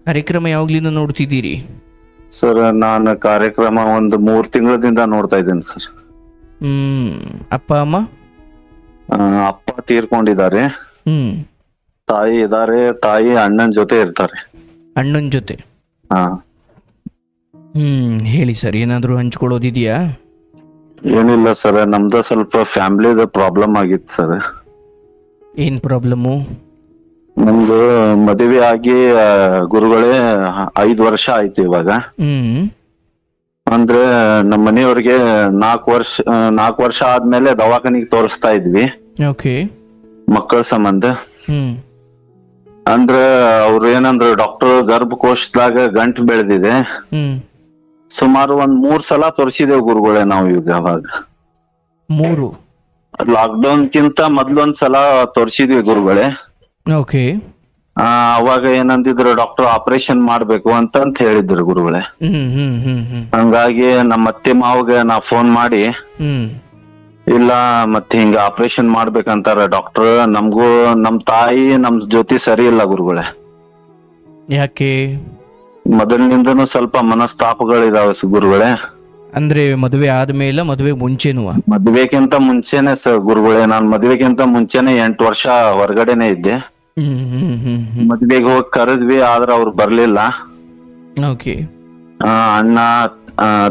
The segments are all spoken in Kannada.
ಕಾರ್ಯಕ್ರಮ ಯಾವಾಗ್ಲಿಂದ ನೋಡ್ತಿದ್ದೀರಿ? ಸರ್ ನಾನು ಕಾರ್ಯಕ್ರಮ ಒಂದು 3 ತಿಂಗಳದಿಂದ ನೋಡ್ತಾ ಇದ್ದೇನೆ ಸರ್. ಅಪ್ಪ ಅಮ್ಮ? ಅಪ್ಪ ತೀರ್ಕೊಂಡಿದ್ದಾರೆ, ತಾಯಿ ಇದಾರೆ. ತಾಯಿ ಅಣ್ಣನ ಜೊತೆ ಇರ್ತಾರೆ. ಅಣ್ಣನ ಜೊತೆ? ಹಾ. ಹೇಳಿ ಸರ್, ಏನಾದ್ರು ಹಂಚ್ಕೊಳ್ಳೋದಿದೆಯಾ? ಏನಿಲ್ಲ ಸರ್, ನಮ್ದು ಸ್ವಲ್ಪ ಫ್ಯಾಮಿಲಿದ ಪ್ರಾಬ್ಲಮ್ ಆಗಿತ್ತು ಸರ್. ಏನ್ ಪ್ರಾಬ್ಲಮ್ಮು? ನಮ್ದು ಮದುವೆ ಆಗಿ ಗುರುಗಳೇ 5 ವರ್ಷ ಆಯ್ತು ಇವಾಗ. ಅಂದ್ರೆ ನಮ್ಮ ಮನೆಯವ್ರಿಗೆ 4 ವರ್ಷ ಆದ್ಮೇಲೆ ದವಾಖಾನಿಗೆ ತೋರಿಸ್ತಾ ಇದ್ವಿ ಮಕ್ಕಳ ಸಂಬಂಧ. ಅಂದ್ರೆ ಅವ್ರು ಏನಂದ್ರು, ಡಾಕ್ಟರ್ ಗರ್ಭಕೋಶದಾಗ ಗಂಟು ಬೆಳೆದಿದೆ. ಸುಮಾರು 3 ಸಲ ತೋರಿಸಿದೇವ್ ಗುರುಗಳೇ ನಾವು. ಈಗ ಅವಾಗ 3 ಲಾಕ್ಡೌನ್ ಕಿಂತ ಮೊದ್ಲು 1 ಸಲ ತೋರಿಸಿದ್ವಿ ಗುರುಗಳೇ. ಅವಾಗ ಏನಂದಿದ್ರು, ಡಾಕ್ಟರ್ ಆಪರೇಷನ್ ಮಾಡ್ಬೇಕು ಅಂತ ಹೇಳಿದ್ರು ಗುರುಗಳೇ. ಹಂಗಾಗಿ ನಮ್ಮ ಅತ್ತೆ ಮಾವಗೆ ನಾ ಫೋನ್ ಮಾಡಿ, ಇಲ್ಲ ಮತ್ತೆ ಹಿಂಗ ಆಪರೇಷನ್ ಮಾಡ್ಬೇಕಂತಾರ ಡಾಕ್ಟರ್, ನಮ್ಗೂ ನಮ್ ತಾಯಿ ನಮ್ ಜೊತೆ ಸರಿ ಇಲ್ಲ ಗುರುಗಳೇ. ಯಾಕೆ? ಮೊದಲಿನಿಂದನೂ ಸ್ವಲ್ಪ ಮನಸ್ತಾಪಗಳಿದಾವೆ ಗುರುಗಳೇ. ಅಂದ್ರೆ ಮದುವೆ ಆದ್ಮೇಲೆ ಮದುವೆ ಮುಂಚೆನು? ಮದ್ವೆಗಿಂತ ಮುಂಚೆನೆ ಸರ್ ಗುರುಗಳೇ. ನಾನ್ ಮದ್ವೆಗಿಂತ ಮುಂಚೆನೆ 8 ವರ್ಷ ಹೊರಗಡೆನೆ ಇದ್ದೆ. ಮದ್ವೆಗೆ ಹೋಗಿ ಕರೆದ್ವಿ, ಆದ್ರ ಅವ್ರು ಬರ್ಲಿಲ್ಲ. ಅಣ್ಣ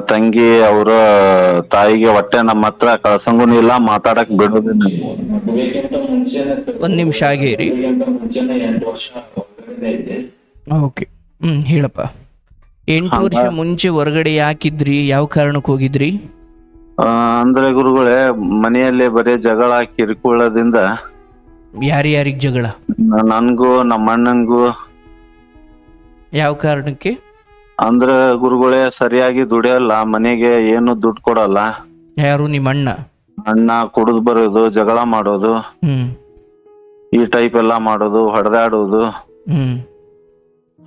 ತಂಗಿ ಅವ್ರ ತಾಯಿಗೆ ಹೊಟ್ಟೆ ನಮ್ಮ ಹತ್ರ ಕಳ್ಸಂಗೂ ಇಲ್ಲ, ಮಾತಾಡಕ್ ಬಿಡೋದಿಲ್ಲ. ಒಂದ್ ನಿಮಿಷ ಆಗೇರಿ. ಹೇಳಪ್ಪ. 8 ವರ್ಷ ಮುಂಚೆ ಹೊರಗಡೆ ಯಾಕಿದ್ರಿ? ಯಾವ ಕಾರಣಕ್ಕೆ ಹೋಗಿದ್ರಿ? ಅಂದ್ರೆ ಗುರುಗಳೇ, ಮನೆಯಲ್ಲಿ ಬರೀ ಜಗಳ ಕಿರಿಕುಳದಿಂದ. ಯಾರ್ಯಾರಿಗ್ ಜಗಳ? ನನ್ಗೂ ನಮ್ಮ ಅಣ್ಣನ್ಗೂ. ಯಾವ ಕಾರಣಕ್ಕೆ? ಅಂದ್ರೆ ಗುರುಗಳೇ, ಸರಿಯಾಗಿ ದುಡಿಯಲ್ಲ, ಮನೆಗೆ ಏನು ದುಡ್ಡು ಕೊಡಲ್ಲ. ಯಾರು? ನಿಮ್ಮ ಅಣ್ಣ? ಅಣ್ಣ ಕುಡಿದು ಬರೋದು, ಜಗಳ ಮಾಡೋದು, ಈ ಟೈಪ್ ಎಲ್ಲಾ ಮಾಡೋದು, ಹೊಡೆದಾಡೋದು.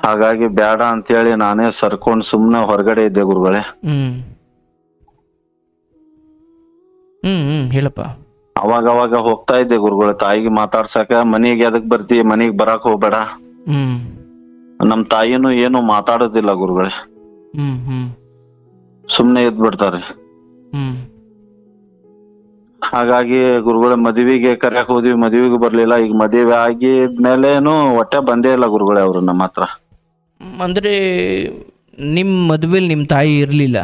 ಹಾಗಾಗಿ ಬೇಡ ಅಂತೇಳಿ ನಾನೇ ಸರ್ಕೊಂಡ್ ಸುಮ್ನೆ ಹೊರಗಡೆ ಇದ್ದೆ ಗುರುಗಳೇ. ಹೇಳಪ್ಪ. ಅವಾಗ ಹೋಗ್ತಾ ಇದ್ದೆ ಗುರುಗಳೇ ತಾಯಿಗೆ ಮಾತಾಡ್ಸಕ. ಮನೆಗೆ ಎದಕ್ ಬರ್ತಿ, ಮನೆಗ್ ಬರಾಕ್ ಹೋಗ್ಬೇಡ. ನಮ್ ತಾಯಿನೂ ಏನು ಮಾತಾಡೋದಿಲ್ಲ ಗುರುಗಳೇ, ಸುಮ್ನೆ ಇದ್ ಬಿಡ್ತಾರೆ. ಹಾಗಾಗಿ ಗುರುಗಳೇ ಮದ್ವಿಗೆ ಕರ್ಯಾಕ್ ಹೋದ್ವಿ, ಮದ್ವಿಗೆ ಬರ್ಲಿಲ್ಲ. ಈಗ ಮದ್ವೆ ಆಗಿದ್ಮೇಲೇನು ಹೊಟ್ಟೆ ಬಂದೇ ಇಲ್ಲ ಗುರುಗಳೇ ಅವ್ರು ನಮ್ಮ ಹತ್ರ. ಅಂದ್ರೆ ನಿಮ್ ಮದ್ವೆಲ್ ನಿಮ್ ತಾಯಿ ಇರ್ಲಿಲ್ಲ?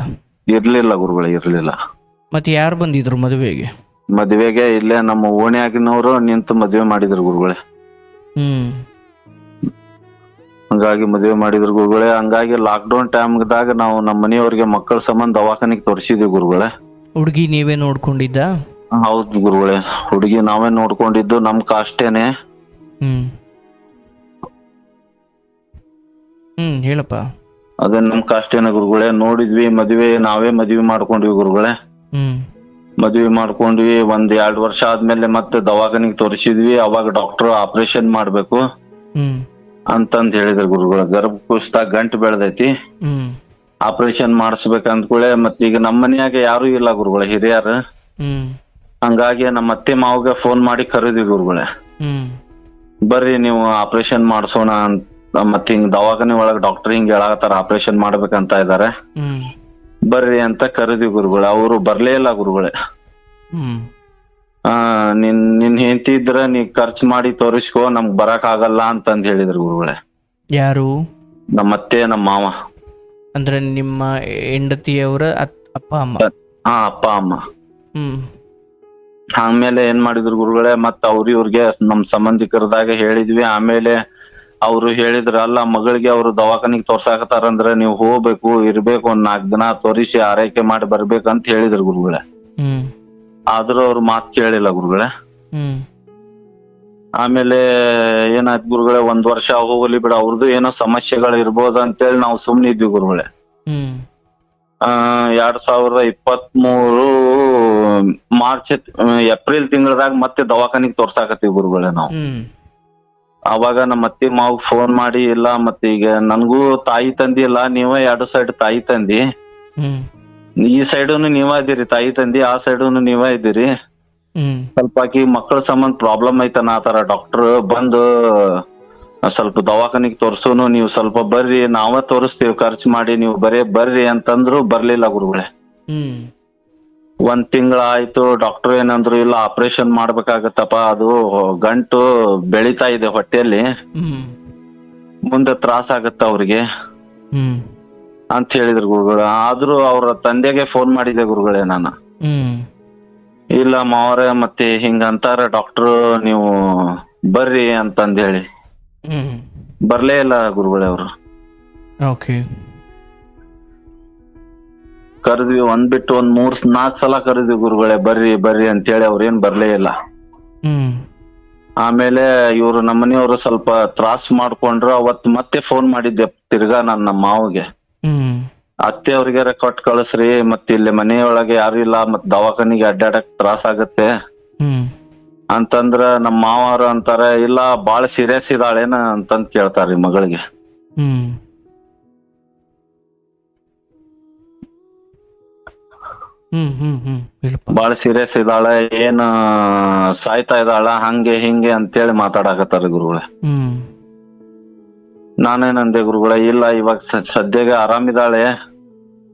ಇರ್ಲಿಲ್ಲ ಗುರುಗಳೇ, ಇರ್ಲಿಲ್ಲ. ಮತ್ತೆ ಯಾರು ಬಂದಿದ್ರು ಮದುವೆಗೆ? ಮದ್ವೆಗೆ ಇಲ್ಲೇ ನಮ್ಮ ಓಣಿಯಾಗಿನವರು ನಿಂತು ಮದ್ವೆ ಮಾಡಿದ್ರು ಗುರುಗಳೇ. ಹಂಗಾಗಿ ಮದ್ವೆ ಮಾಡಿದ್ರು ಗುರುಗಳೇ. ಹಂಗಾಗಿ ಲಾಕ್ಡೌನ್ ಟೈಮ್ದಾಗ ನಾವು ನಮ್ಮ ಮನೆಯವ್ರಿಗೆ ಮಕ್ಕಳ ಸಂಬಂಧ ದವಾಖಾನಿಗೆ ತೋರಿಸಿದ್ವಿ ಗುರುಗಳೇ. ಹುಡುಗಿ ನೀವೇ ನೋಡ್ಕೊಂಡಿದ್ದ? ಹೌದು ಗುರುಗಳೇ, ಹುಡುಗಿ ನಾವೇ ನೋಡ್ಕೊಂಡಿದ್ದು. ನಮ್ ಕಾಷ್ಟೇನೆ. ಹೇಳಪ್ಪ. ಅದೇ ನಮ್ ಕಾಷ್ಟೇನೆ ಗುರುಗಳೇ. ನೋಡಿದ್ವಿ, ನಾವೇ ಮದ್ವೆ ಮಾಡ್ಕೊಂಡ್ವಿ ಗುರುಗಳೇ. ಮದ್ವೆ ಮಾಡ್ಕೊಂಡ್ವಿ. 1-2 ವರ್ಷ ಆದ್ಮೇಲೆ ಮತ್ತೆ ದವಾಖಾನಿಗೆ ತೋರಿಸಿದ್ವಿ. ಅವಾಗ ಡಾಕ್ಟರ್ ಆಪರೇಷನ್ ಮಾಡ್ಬೇಕು ಅಂತಂದ್ ಹೇಳಿದ್ರು ಗುರುಗಳ. ಗರ್ಭಕೋಶದಾಗ ಗಂಟು ಬೆಳೆದೈತಿ, ಆಪರೇಷನ್ ಮಾಡಿಸ್ಬೇಕಂದ್ಕೂಳೆ. ಮತ್ತೀಗ ನಮ್ಮ ಮನ್ಯಾಗ ಯಾರು ಇಲ್ಲ ಗುರುಗಳೇ, ಹಿರಿಯರು. ಹಂಗಾಗಿ ನಮ್ಮ ಅತ್ತೆ ಮಾವಗೆ ಫೋನ್ ಮಾಡಿ ಕರೆದ್ವಿ ಗುರುಗಳೇ, ಬರ್ರಿ ನೀವು ಆಪರೇಷನ್ ಮಾಡ್ಸೋಣ ಅಂತ. ಮತ್ ಹಿಂಗ್ ದವಾಖಾನೆ ಒಳಗ್ ಡಾಕ್ಟರ್ ಹಿಂಗ್ ಹೇಳಾಕತ್ತಾರ, ಆಪರೇಷನ್ ಮಾಡ್ಬೇಕಂತ ಇದಾರೆ, ಬರ್ರಿ ಅಂತ ಕರೆದ್ವಿ ಗುರುಗಳೇ. ಅವರು ಬರ್ಲೇ ಇಲ್ಲ ಗುರುಗಳೇ. ನಿನ್ ಹೆಂಡತಿ ಇದ್ರ ನೀ ಖರ್ಚು ಮಾಡಿ ತೋರಿಸ್ಕೋ, ನಮ್ಗ್ ಬರಕ್ ಆಗಲ್ಲ ಅಂತಂದ್ ಹೇಳಿದ್ರು ಗುರುಗಳೇ. ಯಾರು? ನಮ್ಮ ಅತ್ತೆ ನಮ್ಮ ಮಾವ. ಅಂದ್ರೆ ನಿಮ್ಮ ಹೆಂಡತಿಯವರ ಅಪ್ಪ ಅಮ್ಮ? ಹಾ, ಅಪ್ಪ ಅಮ್ಮ. ಆಮೇಲೆ ಏನ್ ಮಾಡಿದ್ರು ಗುರುಗಳೇ, ಮತ್ ಇವ್ರಿಗೆ ನಮ್ ಸಂಬಂಧಿಕರದಾಗ ಹೇಳಿದ್ವಿ. ಆಮೇಲೆ ಅವ್ರು ಹೇಳಿದ್ರ, ಅಲ್ಲ ಮಗಳಿಗೆ ಅವ್ರು ದವಾಖಾನಿಗೆ ತೋರ್ಸಾಕತ್ತಾರಂದ್ರ ನೀವು ಹೋಗ್ಬೇಕು, ಇರ್ಬೇಕು, 1 4 ದಿನ ತೋರಿಸಿ ಆರೈಕೆ ಮಾಡಿ ಬರ್ಬೇಕಂತ ಹೇಳಿದ್ರು ಗುರುಗಳೇ. ಆದ್ರೂ ಅವ್ರ ಮಾತ್ ಕೇಳಿಲ್ಲ ಗುರುಗಳೇ. ಆಮೇಲೆ ಏನಾಯ್ತು ಗುರುಗಳೇ, 1 ವರ್ಷ ಹೋಗ್ಲಿ ಬಿಡ, ಅವ್ರದ್ದು ಏನೋ ಸಮಸ್ಯೆಗಳು ಇರ್ಬೋದು ಅಂತೇಳಿ ನಾವು ಸುಮ್ನೆ ಇದ್ವಿ ಗುರುಗಳೇ. 2023 ಮಾರ್ಚ್ ಏಪ್ರಿಲ್ ತಿಂಗಳದಾಗ ಮತ್ತೆ ದವಾಖಾನಿಗೆ ತೋರ್ಸಾಕತ್ತೀವಿ ಗುರುಗಳೇ ನಾವು. ಅವಾಗ ನಮ್ಮ ಅತ್ತಿ ಮಾವ್ ಫೋನ್ ಮಾಡಿ, ಇಲ್ಲ ಮತ್ತೆ ಈಗ ನನ್ಗೂ ತಾಯಿ ತಂದಿ ಇಲ್ಲ, ನೀವೇ 2 ಸೈಡ್ ತಾಯಿ ತಂದಿ, ಈ ಸೈಡುನು ನೀವ ಇದ್ದೀರಿ ತಾಯಿ ತಂದಿ, ಆ ಸೈಡುನು ನೀವ ಇದ್ದೀರಿ, ಸ್ವಲ್ಪ ಆಕಿ ಮಕ್ಕಳ ಸಂಬಂಧ ಪ್ರಾಬ್ಲಮ್ ಐತನ ಆತರ ಡಾಕ್ಟರ್ ಬಂದು ಸ್ವಲ್ಪ ದವಾಖಾನಿಗ್ ತೋರ್ಸುನು, ನೀವು ಸ್ವಲ್ಪ ಬರ್ರಿ, ನಾವ ತೋರಿಸ್ತೀವಿ ಖರ್ಚು ಮಾಡಿ, ನೀವು ಬರೇ ಬರ್ರಿ ಅಂತಂದ್ರು ಬರ್ಲಿಲ್ಲ ಗುರುಗಳೇ. ಹ್ಮ್ 1 ತಿಂಗಳ ಆಯ್ತು. ಡಾಕ್ಟರ್ ಏನಂದ್ರು, ಇಲ್ಲ ಆಪರೇಷನ್ ಮಾಡ್ಬೇಕಾಗತ್ತಪ್ಪ, ಅದು ಗಂಟು ಬೆಳಿತಾ ಇದೆ ಹೊಟ್ಟೆಯಲ್ಲಿ, ಹ್ಮ್ ಮುಂದೆ ತ್ರಾಸ ಆಗತ್ತ ಅವ್ರಿಗೆ ಹ್ಮ್ ಅಂತ ಹೇಳಿದ್ರು ಗುರುಗಳು. ಆದ್ರೂ ಅವ್ರ ತಂದೆಗೆ ಫೋನ್ ಮಾಡಿದೆ ಗುರುಗಳೇ ನಾನು. ಹ್ಮ್ ಇಲ್ಲ ಮಾವರೇ, ಮತ್ತೆ ಹಿಂಗ ಅಂತಾರ ಡಾಕ್ಟರ್, ನೀವು ಬರ್ರಿ ಅಂತಂದ್ ಹೇಳಿ ಹ್ಮ್ ಬರ್ಲೇ ಇಲ್ಲ ಗುರುಗಳೇ. ಅವ್ರು ಓಕೆ. ಕರೆದ್ವಿ, ಒಂದ್ ಬಿಟ್ಟು ಒಂದ್ 3-4 ಸಲ ಕರೆದ್ವಿ ಗುರುಗಳೇ, ಬರ್ರಿ ಬರ್ರಿ ಅಂತೇಳಿ ಅವ್ರೇನ್ ಬರ್ಲೇ ಇಲ್ಲ. ಹ್ಮ್ ಆಮೇಲೆ ಇವ್ರು ನಮ್ಮನೆಯವರು ಸ್ವಲ್ಪ ತ್ರಾಸ್ ಮಾಡ್ಕೊಂಡ್ರು. ಅವತ್ ಮತ್ತೆ ಫೋನ್ ಮಾಡಿದ್ದೆ ತಿರ್ಗಾ ನನ್ನ ಮಾವಗೆ, ಹ್ಮ್ ಅತ್ತೆ ಅವ್ರಿಗಾರ ಕೊಟ್ ಕಳಿಸ್ರಿ, ಮತ್ ಇಲ್ಲಿ ಮನೆಯೊಳಗೆ ಯಾರು ಇಲ್ಲ, ಮತ್ ದವಾಖಾನಿಗೆ ಅಡ್ಡಾಡಕ್ ತ್ರಾಸ ಆಗತ್ತೆ ಹ್ಮ್ ಅಂತಂದ್ರ ನಮ್ಮ ಮಾವರು ಅಂತಾರ, ಇಲ್ಲ ಬಾಳ ಸೀರಿಯಸ್ ಇದಾಳೇನ ಅಂತಂದ್ ಕೇಳ್ತಾರ್ರಿ ಮಗಳಿಗೆ. ಹ್ಮ್ ಹ್ಮ್ ಹ್ಮ್ ಹ್ಮ್ ಹೇಳಪ್ಪ. ಬಾಳ ಸೀರಿಯಸ್ ಇದಾಳ, ಏನ್ ಸಾಯ್ತಾ ಇದ್ದಾಳ, ಹಂಗೆ ಹಿಂಗೆ ಅಂತೇಳಿ ಮಾತಾಡಕತ್ತಾರ ಗುರುಗಳೇ. ಹ್ಮ್ ನಾನೇನಂದೆ ಗುರುಗಳೇ, ಇಲ್ಲ ಇವಾಗ ಸದ್ಯಗೆ ಆರಾಮಿದಾಳೆ,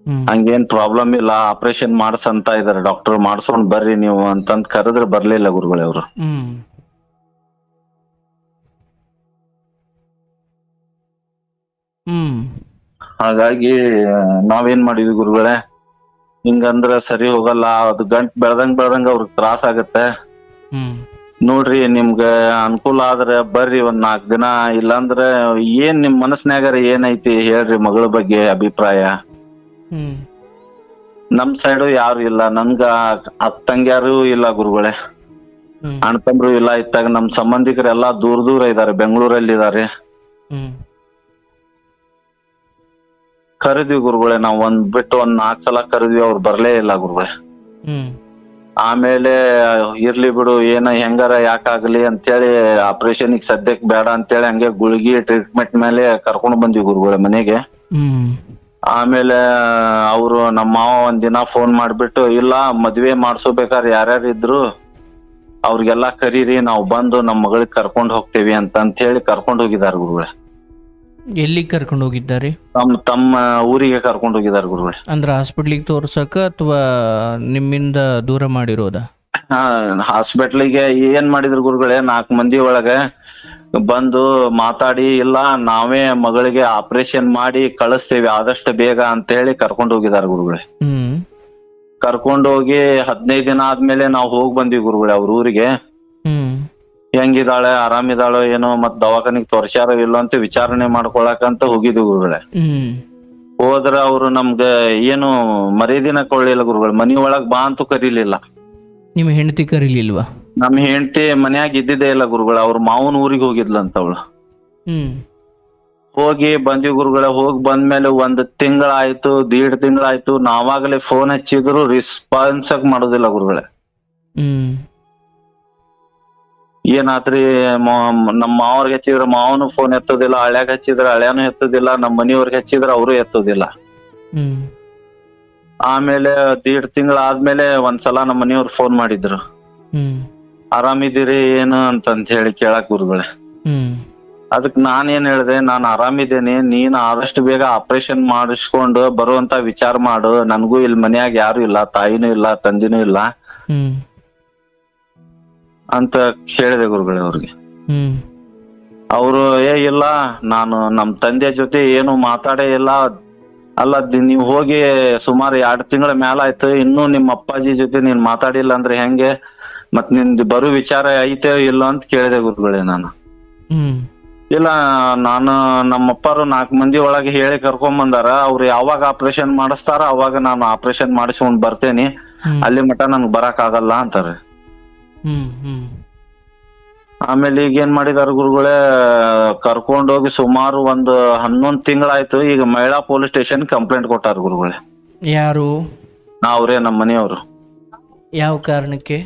ಹ್ಮ್ ಹಂಗೇನ್ ಪ್ರಾಬ್ಲಮ್ ಇಲ್ಲ, ಆಪರೇಷನ್ ಮಾಡ್ಸಂತ ಇದಾರೆ ಡಾಕ್ಟರ್, ಮಾಡ್ಸ್ಕೊಂಡ್ ಬರ್ರಿ ನೀವು ಅಂತಂದ್ ಕರೆದ್ರೆ ಬರ್ಲಿಲ್ಲ ಗುರುಗಳೇ ಅವ್ರು. ಹ್ಮ್ ಹ್ಮ್ ಹಾಗಾಗಿ ನಾವೇನ್ ಮಾಡಿದ್ವಿ ಗುರುಗಳೇ, ಹಿಂಗಂದ್ರ ಸರಿ ಹೋಗಲ್ಲ, ಅದು ಗಂಟ್ ಬೆಳ್ದಂಗ್ ಅವ್ರಿಗೆ ತ್ರಾಸ ಆಗತ್ತೆ, ಹ್ಮ್ ನೋಡ್ರಿ ನಿಮ್ಗ ಅನುಕೂಲ ಆದ್ರೆ ಬರ್ರಿ ಒಂದ್ 4 ದಿನ, ಇಲ್ಲಾಂದ್ರ ಏನ್ ನಿಮ್ ಮನಸ್ನ್ಯಾಗಾರ ಏನೈತಿ ಹೇಳ್ರಿ ಮಗಳ ಬಗ್ಗೆ ಅಭಿಪ್ರಾಯ. ಹ್ಮ್ ನಮ್ ಸೈಡು ಯಾರು ಇಲ್ಲ, ನನ್ಗ ಅತ್ತಂಗ್ಯಾರು ಇಲ್ಲ ಗುರುಗಳೇ, ಹ್ಮ್ ಅಣ್ತಂಬ್ರು ಇಲ್ಲ. ಇತ್ತಾಗ ನಮ್ ಸಂಬಂಧಿಕರೆಲ್ಲಾ ದೂರ ಇದಾರೆ, ಬೆಂಗಳೂರಲ್ಲಿ ಇದಾರೆ. ಹ್ಮ್ ಕರೆದ್ವಿ ಗುರುಗಳೇ, ನಾವ್ ಒಂದ್ ಬಿಟ್ಟು ಒಂದ್ 4 ಸಲ ಕರೆದ್ವಿ, ಅವ್ರು ಬರ್ಲೇ ಇಲ್ಲ ಗುರುಗಳೇ. ಹ್ಮ್ ಆಮೇಲೆ ಇರ್ಲಿ ಬಿಡು, ಏನ ಹೆಂಗಾರ ಯಾಕಾಗ್ಲಿ ಅಂತೇಳಿ ಆಪರೇಷನ್ ಸದ್ಯಕ್ ಬೇಡ ಅಂತೇಳಿ ಹಂಗೆ ಗುಳಿಗಿ ಟ್ರೀಟ್ಮೆಂಟ್ ಮೇಲೆ ಕರ್ಕೊಂಡ್ ಬಂದ್ವಿ ಗುರುಗಳೇ ಮನೆಗೆ. ಹ್ಮ್ ಆಮೇಲೆ ಅವ್ರು ನಮ್ಮ ಮಾವ ಒಂದಿನ ಫೋನ್ ಮಾಡ್ಬಿಟ್ಟು, ಇಲ್ಲ ಮದ್ವೆ ಮಾಡ್ಸೋಬೇಕಾದ್ರೆ ಯಾರ್ಯಾರು ಇದ್ರು ಅವ್ರಿಗೆಲ್ಲಾ ಕರೀರಿ, ನಾವು ಬಂದು ನಮ್ ಮಗಳಿಗೆ ಕರ್ಕೊಂಡ್ ಹೋಗ್ತೇವಿ ಅಂತ ಹೇಳಿ ಕರ್ಕೊಂಡ್ ಹೋಗಿದಾರ ಗುರುಗಳೇ. ಎಲ್ಲಿಗೆ ಕರ್ಕೊಂಡು ಹೋಗಿದ್ದಾರೆ? ತಮ್ಮ ಊರಿಗೆ ಕರ್ಕೊಂಡ್ ಹೋಗಿದಾರ ಗುರುಗಳೇ. ಅಂದ್ರೆ ಹಾಸ್ಪಿಟ್ಲಿಗೆ ತೋರ್ಸಕ ಅಥವಾ ನಿಮ್ಮಿಂದ ದೂರ ಮಾಡಿರೋದ? ಹಾಸ್ಪಿಟ್ಲಿಗೆ ಏನ್ ಮಾಡಿದ್ರು ಗುರುಗಳೇ, 4 ಮಂದಿ ಒಳಗೆ ಬಂದು ಮಾತಾಡಿ, ಇಲ್ಲ ನಾವೇ ಮಗಳಿಗೆ ಆಪರೇಷನ್ ಮಾಡಿ ಕಳಿಸ್ತೇವೆ ಆದಷ್ಟು ಬೇಗ ಅಂತ ಹೇಳಿ ಕರ್ಕೊಂಡ್ ಹೋಗಿದಾರ ಗುರುಗಳೇ. ಹ್ಮ್ ಕರ್ಕೊಂಡ್ ಹೋಗಿ 15 ದಿನ ಆದ್ಮೇಲೆ ನಾವು ಹೋಗ್ ಬಂದ್ವಿ ಗುರುಗಳೇ ಅವ್ರ ಊರಿಗೆ. ಹ್ಮ್ ಹೆಂಗಿದಾಳೆ, ಆರಾಮಿದಾಳೋ ಏನೋ, ಮತ್ ದವಾಖಾನಿಗ್ ತೋರ್ಸ್ಯಾರೋ ಇಲ್ಲೋ ಅಂತ ವಿಚಾರಣೆ ಮಾಡ್ಕೊಳಕಂತ ಹೋಗಿದ್ವಿ ಗುರುಗಳೇ. ಹ್ಮ್ ಹೋದ್ರ ಅವ್ರು ನಮ್ಗ ಏನು ಮರ್ಯಾದಿನ ಕೊಳ್ಳಿಲ್ಲ ಗುರುಗಳು, ಮನಿ ಒಳಗ್ ಬಾ ಅಂತೂ ಕರೀಲಿಲ್ಲ. ನಿಮ್ಮ ಹೆಂಡತಿ ಕರೀಲಿಲ್ವಾ? ನಮ್ ಹೆಂಡತಿ ಮನ್ಯಾಗ ಇದ್ದಿದ್ದೇ ಇಲ್ಲ ಗುರುಗಳ, ಅವ್ರ ಮಾವನ ಊರಿಗೆ ಹೋಗಿದ್ಲಂತ ಅವಳು. ಹ್ಮ್ ಹೋಗಿ ಬಂದ್ವಿ ಗುರುಗಳ. ಹೋಗಿ ಬಂದ್ಮೇಲೆ 1 ತಿಂಗಳಾಯ್ತು, 1.5 ತಿಂಗಳಾಯ್ತು, ನಾವಾಗಲೇ ಫೋನ್ ಹಚ್ಚಿದ್ರು ರೆಸ್ಪಾನ್ಸ್ ಮಾಡೋದಿಲ್ಲ ಗುರುಗಳೇ. ಹ್ಮ್ ಏನಾತ್ರಿ, ನಮ್ಮ ಮಾವರ್ಗೆ ಹಚ್ಚಿದ್ರ ಮಾವನು ಫೋನ್ ಎತ್ತೋದಿಲ್ಲ, ಹಳ್ಯಾಗ ಹಚ್ಚಿದ್ರ ಹಳ್ಯಾನು ಎತ್ತೋದಿಲ್ಲ, ನಮ್ಮ ಮನಿಯವ್ರಿಗೆ ಹಚ್ಚಿದ್ರ ಅವರು ಎತ್ತೋದಿಲ್ಲ. ಹ್ಮ್ ಆಮೇಲೆ 1.5 ತಿಂಗಳ ಆದ್ಮೇಲೆ ಒಂದ್ಸಲ ನಮ್ಮ ಮನಿಯವ್ರು ಫೋನ್ ಮಾಡಿದ್ರು, ಹ್ಮ್ ಆರಾಮಿದ್ದೀರಿ ಏನು ಅಂತಂತ ಹೇಳಿ ಕೇಳಕ್ ಗುರುಗಳೇ. ಹ್ಮ್ ಅದಕ್ ನಾನೇನ್ ಹೇಳ್ದೆ, ನಾನ್ ಆರಾಮಿದ್ದೇನೆ, ನೀನ್ ಆದಷ್ಟು ಬೇಗ ಆಪರೇಷನ್ ಮಾಡಿಸ್ಕೊಂಡು ಬರುವಂತ ವಿಚಾರ ಮಾಡು, ನನ್ಗೂ ಇಲ್ಲಿ ಮನ್ಯಾಗ ಯಾರು ಇಲ್ಲ, ತಾಯಿನೂ ಇಲ್ಲ, ತಂದಿನೂ ಇಲ್ಲ ಹ್ಮ್ ಅಂತ ಹೇಳಿದೆ ಗುರುಗಳೇ ಅವ್ರಿಗೆ. ಹ್ಮ್ ಅವರು ಇಲ್ಲ, ನಾನು ನಮ್ ತಂದೆ ಜೊತೆ ಏನು ಮಾತಾಡೇ ಇಲ್ಲ, ಅಲ್ಲ ನೀವ್ ಹೋಗಿ ಸುಮಾರು 2 ತಿಂಗಳ ಮ್ಯಾಲ ಆಯ್ತು, ಇನ್ನೂ ನಿಮ್ಮ ಅಪ್ಪಾಜಿ ಜೊತೆ ನೀನ್ ಮಾತಾಡಿಲ್ಲ ಅಂದ್ರೆ ಹೆಂಗೆ, ಮತ್ ನಿಂದ್ ಬರೋ ವಿಚಾರ ಐತೆ ಇಲ್ಲೋ ಅಂತ ಕೇಳಿದೆ ಗುರುಗಳೇ ನಾನು. ಹ್ಮ್ ಇಲ್ಲ, ನಾನು ನಮ್ಮಪ್ಪರು 4 ಮಂದಿ ಒಳಗೆ ಹೇಳಿ ಕರ್ಕೊಂಡ್ ಬಂದಾರ, ಅವ್ರು ಯಾವಾಗ ಆಪರೇಷನ್ ಮಾಡಿಸ್ತಾರ ಅವಾಗ ನಾನು ಆಪರೇಷನ್ ಮಾಡಿಸ್ಕೊಂಡ್ ಬರ್ತೇನಿ, ಅಲ್ಲಿ ಮಟ ನನ್ಗ್ ಬರಕ್ ಆಗಲ್ಲ ಅಂತಾರೆ. ಹ್ಮ್ ಹ್ಮ್ ಆಮೇಲೆ ಈಗ ಏನ್ ಮಾಡಿದಾರ ಗುರುಗಳೇ, ಕರ್ಕೊಂಡೋಗಿ ಸುಮಾರು 11 ತಿಂಗಳಾಯ್ತು. ಈಗ ಮಹಿಳಾ ಪೊಲೀಸ್ ಸ್ಟೇಷನ್ ಕಂಪ್ಲೇಂಟ್ ಕೊಟ್ಟಾರ ಗುರುಗಳೇ. ಯಾರು? ಅವ್ರೇ ನಮ್ಮ ಮನೆಯವರು. ಯಾವ ಕಾರಣಕ್ಕೆ?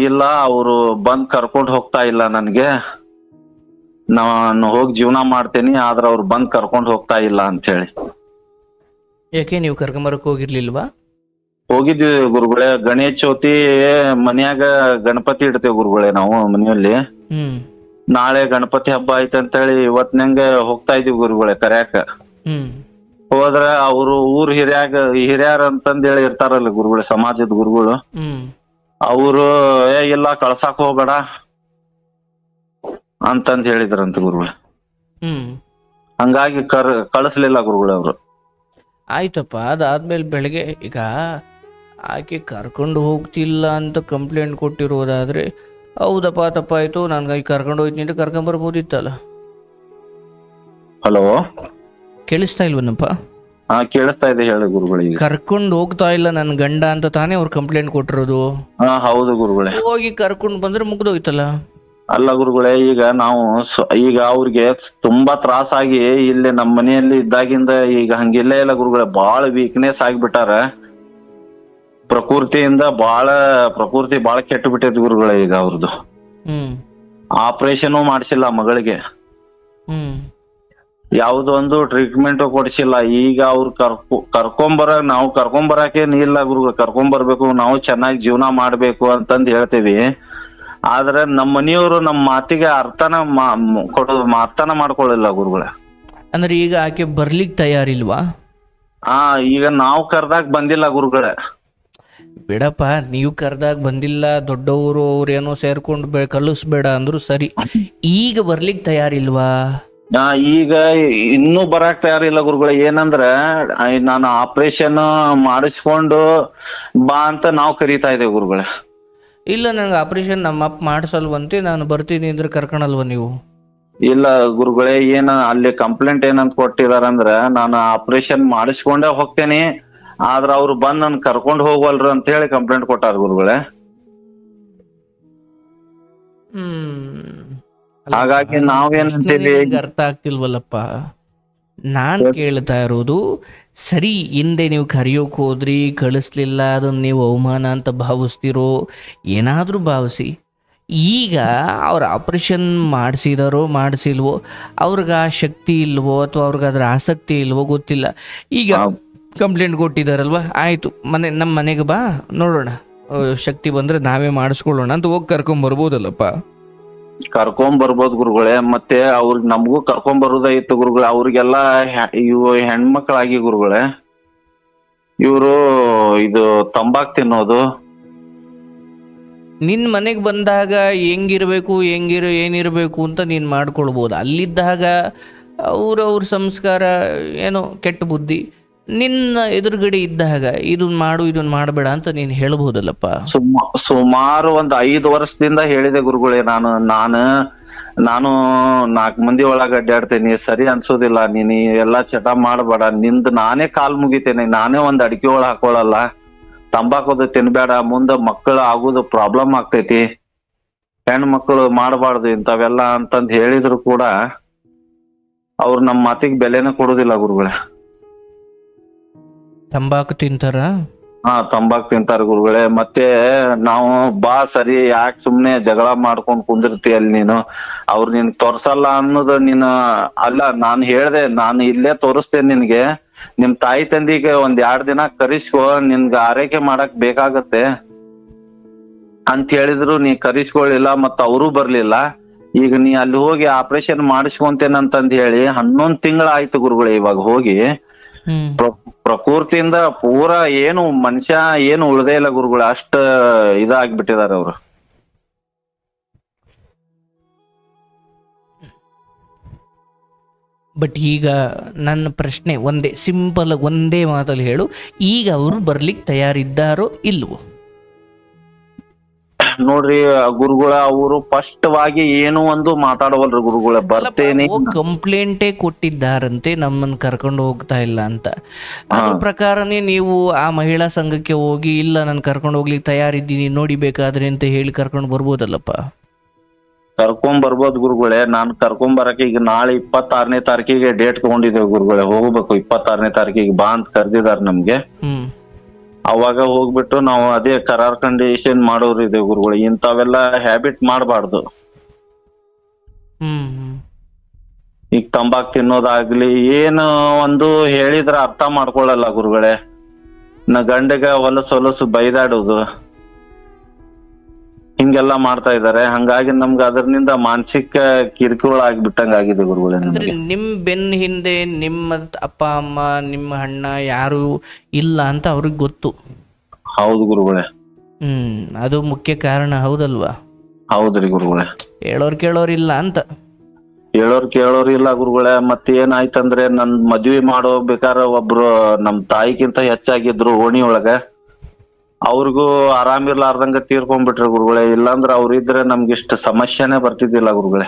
ಇಲ್ಲ, ಅವರು ಬಂದ್ ಕರ್ಕೊಂಡ್ ಹೋಗ್ತಾ ಇಲ್ಲ ನನ್ಗೆ, ನಾನು ಹೋಗಿ ಜೀವನ ಮಾಡ್ತೇನಿ, ಆದ್ರ ಅವ್ರು ಬಂದ್ ಕರ್ಕೊಂಡ್ ಹೋಗ್ತಾ ಇಲ್ಲ ಅಂತ ಹೇಳಿ. ಯಾಕೆ ನೀವು ಕರ್ಕೊಂಬರಕ್ ಹೋಗಿರ್ಲಿಲ್ವಾ? ಹೋಗಿದ್ವಿ ಗುರುಗಳೇ, ಗಣೇಶ ಚೌತಿ ಮನ್ಯಾಗ ಗಣಪತಿ ಇಡ್ತೇವೆ ಗುರುಗಳೇ ನಾವು ಮನೆಯಲ್ಲಿ. ಹ್ಮ್ ನಾಳೆ ಗಣಪತಿ ಹಬ್ಬ ಐತೆ ಅಂತ ಹೇಳಿ ಇವತ್ನಂಗ ಹೋಗ್ತಾ ಇದೀವಿ ಗುರುಗಳೇ ಕರ್ಯಾಕ. ಹೋದ್ರ ಅವ್ರು ಊರ್ ಹಿರಿಯಾರ ಅಂತಂದ್ ಹೇಳಿ ಇರ್ತಾರಲ್ಲ ಗುರುಗಳು, ಸಮಾಜದ ಗುರುಗಳು, ಅವರು ಇಲ್ಲ ಕಳ್ಸಾಕ್ ಹೋಗ್ಬೇಡ ಅಂತಂದ್ ಹೇಳಿದ್ರಂತ ಗುರುಗಳು. ಹಂಗಾಗಿ ಕಳಿಸ್ಲಿಲ್ಲ ಗುರುಗಳು ಅವ್ರು. ಆಯ್ತಪ್ಪ, ಅದಾದ್ಮೇಲೆ ಬೆಳಗ್ಗೆ ಈಗ ಆಕೆ ಕರ್ಕೊಂಡು ಹೋಗ್ತಿಲ್ಲ ಅಂತ ಕಂಪ್ಲೇಂಟ್ ಕೊಟ್ಟಿರೋದಾದ್ರೆ ಹೌದಪ್ಪ ತಪ್ಪಾಯ್ತು, ನನ್ಗೆ ಕರ್ಕೊಂಡು ಹೋಯ್ತೀನಿ ಅಂತ ಕರ್ಕೊಂಬರ್ಬೋದಿತ್ತಲ್ಲ. ಹಲೋ, ಕೇಳಿಸ್ತಾ ಇಲ್ವನಪ್ಪ? ಹಾ ಕೇಳಿಸ್ತಾ ಇದೆ, ಹೇಳಿ ಗುರುಗಳಿಗೆ. ಕರ್ಕೊಂಡು ಹೋಗ್ತಾ ಇಲ್ಲ ನನ್ ಗಂಡ ಅಂತ ತಾನೇ ಅವ್ರು ಕಂಪ್ಲೇಂಟ್ ಕೊಟ್ಟಿರೋದು. ಹಾ ಹೌದು ಗುರುಗಳೇ. ಹೋಗಿ ಕರ್ಕೊಂಡು ಬಂದ್ರೆ ಮುಗ್ದೋಯ್ತಲ್ಲ. ಅಲ್ಲ ಗುರುಗಳೇ, ಈಗ ನಾವು ಈಗ ಅವ್ರಿಗೆ ತುಂಬಾ ತ್ರಾಸಾಗಿ ಇಲ್ಲಿ ನಮ್ಮ ಮನೆಯಲ್ಲಿ ಇದ್ದಾಗಿಂದ ಈಗ ಹಂಗಿಲ್ಲೇ ಇಲ್ಲ ಗುರುಗಳೇ, ಬಾಳ ವೀಕ್ನೆಸ್ ಆಗಿಬಿಟ್ಟಾರ. ಪ್ರಕೃತಿ ಬಾಳ ಕೆಟ್ಟು ಬಿಟ್ಟೈತಿ ಗುರುಗಳೇ. ಈಗ ಅವ್ರದ್ದು ಆಪರೇಷನ್ ಮಾಡಿಸಿಲ್ಲ ಮಗಳಿಗೆ, ಯಾವ್ದು ಒಂದು ಟ್ರೀಟ್ಮೆಂಟ್ ಕೊಡಿಸಿಲ್ಲ. ಈಗ ಅವ್ರು ನಾವು ಕರ್ಕೊಂಬರಕೇನ್ ಇಲ್ಲ ಗುರುಗಳು, ಕರ್ಕೊಂಬರ್ಬೇಕು, ನಾವು ಚೆನ್ನಾಗಿ ಜೀವನ ಮಾಡ್ಬೇಕು ಅಂತಂದ್ ಹೇಳ್ತೇವಿ. ಆದ್ರೆ ನಮ್ಮ ಮನೆಯವರು ನಮ್ಮ ಮಾತಿಗೆ ಅರ್ಥನ ಮಾಡ್ಕೊಳ್ಳಿಲ್ಲ ಗುರುಗಳೇ. ಅಂದ್ರೆ ಈಗ ಆಕೆ ಬರ್ಲಿಕ್ ತಯಾರಿಲ್ವಾ? ಈಗ ನಾವು ಕರ್ದಾಗ ಬಂದಿಲ್ಲ ಗುರುಗಳೇ. ಬಿಡಪ್ಪ, ನೀವು ಕರ್ದಾಗ ಬಂದಿಲ್ಲ, ದೊಡ್ಡವರು ಅವ್ರೇನೋ ಸೇರ್ಕೊಂಡು ಕಳಿಸ್ಬೇಡ ಅಂದ್ರು ಸರಿ, ಈಗ ಬರ್ಲಿಕ್ ತಯಾರಿಲ್ವಾ? ಈಗ ಇನ್ನೂ ಬರಾಕ್ ತಯಾರಿಲ್ಲ ಗುರುಗಳೇ. ಏನಂದ್ರ ನಾನು ಆಪರೇಷನ್ ಮಾಡಿಸ್ಕೊಂಡು ಬಾ ಅಂತ ನಾವು ಕರೀತಾ ಇದ್ದೇವೆ ಗುರುಗಳೇ. ಇಲ್ಲ, ನಂಗೆ ಆಪರೇಷನ್ ನಮ್ಮ ಅಪ್ಪ ಮಾಡ್ಸಲ್ವಂತೆ, ನಾನು ಬರ್ತೀನಿ ಅಂದ್ರೆ ಕರ್ಕೊಳಲ್ವ ನೀವು? ಇಲ್ಲ ಗುರುಗಳೇ, ಅಲ್ಲಿ ಕಂಪ್ಲೇಂಟ್ ಏನಂತ ಕೊಟ್ಟಿದಾರಂದ್ರ ನಾನು ಆಪರೇಷನ್ ಮಾಡಿಸ್ಕೊಂಡೇ ಹೋಗ್ತೇನೆ, ಆದ್ರ ಅವ್ರು ಬಂದ್ ನನ್ ಕರ್ಕೊಂಡ್ ಹೋಗವಲ್ರು ಅಂತ ಹೇಳಿ ಕಂಪ್ಲೇಂಟ್ ಕೊಟ್ಟಾರ ಗುರುಗಳೇ. ಹಾಗಾಗಿ ನಾವೇನಂತೀವಿ, ಅರ್ಥ ಆಗ್ತಿಲ್ವಲ್ಲಪ್ಪ. ನಾನ್ ಕೇಳ್ತಾ ಇರೋದು, ಸರಿ ಹಿಂದೆ ನೀವು ಕರೆಯೋಕ್ ಹೋದ್ರಿ, ಕಳಿಸ್ಲಿಲ್ಲ, ಅದನ್ನ ನೀವು ಅವಮಾನ ಅಂತ ಭಾವಿಸ್ತಿರೋ ಏನಾದ್ರೂ ಭಾವಿಸಿ, ಈಗ ಅವ್ರ ಆಪರೇಷನ್ ಮಾಡಿಸಿದಾರೋ ಮಾಡಿಸಿಲ್ವೋ, ಅವ್ರಿಗೆ ಆ ಶಕ್ತಿ ಇಲ್ವೋ ಅಥವಾ ಅವ್ರಿಗೆ ಅದ್ರ ಆಸಕ್ತಿ ಇಲ್ವೋ ಗೊತ್ತಿಲ್ಲ. ಈಗ ಕಂಪ್ಲೇಂಟ್ ಕೊಟ್ಟಿದಾರಲ್ವಾ, ಆಯ್ತು ನಮ್ಮ ಮನೆಗೆ ಬಾ ನೋಡೋಣ, ಶಕ್ತಿ ಬಂದ್ರೆ ನಾವೇ ಮಾಡಿಸ್ಕೊಳ್ಳೋಣ ಅಂತ ಹೋಗಿ ಕರ್ಕೊಂಬರ್ಬೋದಲ್ಲಪ್ಪ. ಬರ್ಬೋದು ಗುರುಗಳೇ. ಮತ್ತೆ ಅವ್ರಿಗೆ ನಮಗೂ ಬರುದಾಗಿತ್ತು ಗುರುಗಳೇ. ಅವ್ರಿಗೆಲ್ಲ ಇವು ಹೆಣ್ಮಕ್ಳಾಗಿ ಗುರುಗಳೇ, ಇವರು ಇದು ತಂಬಾಕ್ ತಿನ್ನೋದು. ನಿನ್ ಮನೆಗ್ ಬಂದಾಗ ಹೆಂಗಿರ್ಬೇಕು ಏನಿರ್ಬೇಕು ಅಂತ ನೀನ್ ಮಾಡ್ಕೊಳ್ಬೋದು. ಅಲ್ಲಿದ್ದಾಗ ಅವ್ರ ಸಂಸ್ಕಾರ ಏನೋ ಕೆಟ್ಟ ಬುದ್ಧಿ, ನಿನ್ನ ಎದುರುಗಡೆ ಇದ್ದಾಗ ಇದನ್ನ ಮಾಡಬೇಡ ಅಂತ ನೀನ್ ಹೇಳ್ಬೋದಲ್ಲಪ್ಪ. ಸುಮಾರು ಒಂದ್ 5 ವರ್ಷದಿಂದ ಹೇಳಿದೆ ಗುರುಗಳೇ. ನಾನು 4 ಮಂದಿ ಒಳಗ ಅಡ್ಡಾಡ್ತೇನಿ, ಸರಿ ಅನ್ಸೋದಿಲ್ಲ, ನೀನ್ ಎಲ್ಲಾ ಚಟ ಮಾಡಬೇಡ, ನಿಂದ್ ನಾನೇ ಕಾಲ್ ಮುಗಿತೇನೆ, ನಾನೇ ಒಂದ್ ಅಡಿಕೆ ಒಳಗ್ ಹಾಕೊಳಲ್ಲ, ತಂಬಾಕೋದು ತಿನ್ಬೇಡ, ಮುಂದ ಮಕ್ಕಳು ಆಗುದು ಪ್ರಾಬ್ಲಮ್ ಆಗ್ತೈತಿ, ಹೆಣ್ ಮಕ್ಕಳು ಮಾಡಬಾರ್ದು ಇಂಥವೆಲ್ಲ ಅಂತಂದ್ ಹೇಳಿದ್ರು ಕೂಡ ಅವ್ರು ನಮ್ ಮಾತಿಗೆ ಬೆಲೆನ ಕೊಡುದಿಲ್ಲ ಗುರುಗಳೇ. ತಂಬಾಕು ತಿಂತಾರ? ತಂಬಾಕ್ ತಿಂತಾರ ಗುರುಗಳೇ. ಮತ್ತೆ ನಾವು ಬಾ ಸರಿ, ಯಾಕೆ ಸುಮ್ನೆ ಜಗಳ ಮಾಡ್ಕೊಂಡ್ ಕುಂದಿರ್ತೀಯಲ್ ನೀನು, ಅವ್ರು ನಿನ್ ತೋರ್ಸಲ್ಲ ಅನ್ನೋದು ನೀನು ಅಲ್ಲ. ನಾನ್ ಹೇಳ್ದೆ, ನಾನು ಇಲ್ಲೇ ತೋರಿಸ್ತೇನೆ ನಿನ್ಗೆ, ನಿಮ್ ತಾಯಿ ತಂದಿಗೆ ಒಂದ್ 2 ದಿನ ಕರಿಸ್ಕೊ, ನಿನ್ಗ ಆರೈಕೆ ಮಾಡಕ್ ಬೇಕಾಗತ್ತೆ ಅಂತ ಹೇಳಿದ್ರು. ನೀ ಕರಿಸ್ಕೊಳ್ಳಿಲ್ಲ, ಮತ್ತ ಅವರು ಬರ್ಲಿಲ್ಲ. ಈಗ ನೀ ಅಲ್ಲಿ ಹೋಗಿ ಆಪರೇಷನ್ ಮಾಡಿಸ್ಕೊಂತೇನಂತಂದ್ ಹೇಳಿ 11 ತಿಂಗಳ ಆಯ್ತು ಗುರುಗಳೇ. ಇವಾಗ ಹೋಗಿ ಪ್ರಕೃತಿಯಿಂದ ಪೂರಾ ಏನು ಮನುಷ್ಯ ಏನು ಉಳ್ದೇ ಇಲ್ಲ ಗುರುಗಳು, ಅಷ್ಟ ಇದಾಗ್ಬಿಟ್ಟಿದಾರೆ ಅವ್ರು. ಬಟ್ ಈಗ ನನ್ನ ಪ್ರಶ್ನೆ ಒಂದೇ ಮಾತಲ್ಲಿ ಹೇಳು, ಈಗ ಅವರು ಬರ್ಲಿಕ್ಕೆ ತಯಾರಿದ್ದಾರೋ ಇಲ್ವೋ? ನೋಡ್ರಿ ಗುರುಗಳ, ಅವರು ಸ್ಪಷ್ಟವಾಗಿ ಏನು ಒಂದು ಮಾತಾಡವಲ್ರಿ ಗುರುಗಳ. ಬರ್ತೇನೆ, ಕಂಪ್ಲೇಂಟೇ ಕೊಟ್ಟಿದ್ದಾರಂತೆ ನಮ್ಮನ್ನ ಕರ್ಕೊಂಡು ಹೋಗ್ತಾ ಇಲ್ಲ ಅಂತ. ಅದ್ರ ಪ್ರಕಾರನೇ ನೀವು ಆ ಮಹಿಳಾ ಸಂಘಕ್ಕೆ ಹೋಗಿ, ಇಲ್ಲ ನಾನು ಕರ್ಕೊಂಡು ಹೋಗ್ಲಿಕ್ಕೆ ತಯಾರಿದ್ದೀನಿ ನೋಡಿ ಬೇಕಾದ್ರೆ ಅಂತ ಹೇಳಿ ಕರ್ಕೊಂಡು ಬರ್ಬೋದಲ್ಲಪ್ಪ. ಬರ್ಬೋದು ಗುರುಗಳೇ. ನಾನ್ ಬರಕ್ಕೆ ಈಗ ನಾಳೆ 26ನೇ ತಾರೀಕಿಗೆ ಡೇಟ್ ತಗೊಂಡಿದ್ದೇವೆ ಗುರುಗಳೇ, ಹೋಗ್ಬೇಕು. 26ನೇ ತಾರೀಕಿಗೆ ಬಾ ಅಂತ ಕರೆದಿದಾರ ನಮ್ಗೆ. ಅವಾಗ ಹೋಗ್ಬಿಟ್ಟು ನಾವು ಅದೇ ಕರಾರ್ ಕಂಡೀಷನ್ ಮಾಡೋರು ಇದೆ ಗುರುಗಳು. ಇಂಥವೆಲ್ಲ ಹ್ಯಾಬಿಟ್ ಮಾಡಬಾರ್ದು. ಈಗ ತಂಬಾಕ್ ತಿನ್ನೋದಾಗ್ಲಿ ಏನು ಒಂದು ಹೇಳಿದ್ರ ಅರ್ಥ ಮಾಡ್ಕೊಳಲ್ಲ ಗುರುಗಳೇ. ಗಂಡಗ ಹೊಲಸು ಬೈದಾಡೋದು, ಹಿಂಗೆಲ್ಲಾ ಮಾಡ್ತಾ ಇದಾರೆ. ಹಂಗಾಗಿ ನಮ್ಗೆ ಅದರಿಂದ ಮಾನಸಿಕ ಕಿರುಕುಳ ಆಗ್ಬಿಟ್ಟಂಗ ಆಗಿದೆ ಗುರುಗಳೇ ಅಂದ್ರೆ ನಮಗೆ. ನಿಮ್ಮ ಬೆನ್ನ ಹಿಂದೆ ನಿಮ್ಮ ಅಪ್ಪ ಅಮ್ಮ ನಿಮ್ಮ ಅಣ್ಣ ಯಾರು ಇಲ್ಲ ಅಂತ ಅವ್ರಿಗೆ ಗೊತ್ತು. ಹೌದು ಗುರುಗಳೇ. ಅದು ಮುಖ್ಯ ಕಾರಣ, ಹೌದಲ್ವಾ? ಹೌದ್ರಿ ಗುರುಗಳೇ. ಕೇಳೋರಿಲ್ಲ ಅಂತ. ಕೇಳೋರ್ ಇಲ್ಲ ಗುರುಗಳೇ. ಮತ್ತೆ ಏನಾಯ್ತಂದ್ರೆ ನನ್ ಮದ್ವಿ ಮಾಡೋಬೇಕಾರ ಒಬ್ರು ನಮ್ ತಾಯಿಗಿಂತ ಹೆಚ್ಚಾಗಿದ್ರು ಓಣಿ ಒಳಗ. ಅವ್ರಿಗೂ ಆರಾಮಿರ್ಲಾರ್ದಂಗ ತೀರ್ಕೊಂಡ್ಬಿಟ್ರಿ ಗುರುಗಳೇ. ಇಲ್ಲಾಂದ್ರ ಅವ್ರಿದ್ರೆ ನಮ್ಗಿಷ್ಟ ಸಮಸ್ಯೆನೆ ಬರ್ತಿದ್ದಿಲ್ಲ ಗುರುಗಳೇ.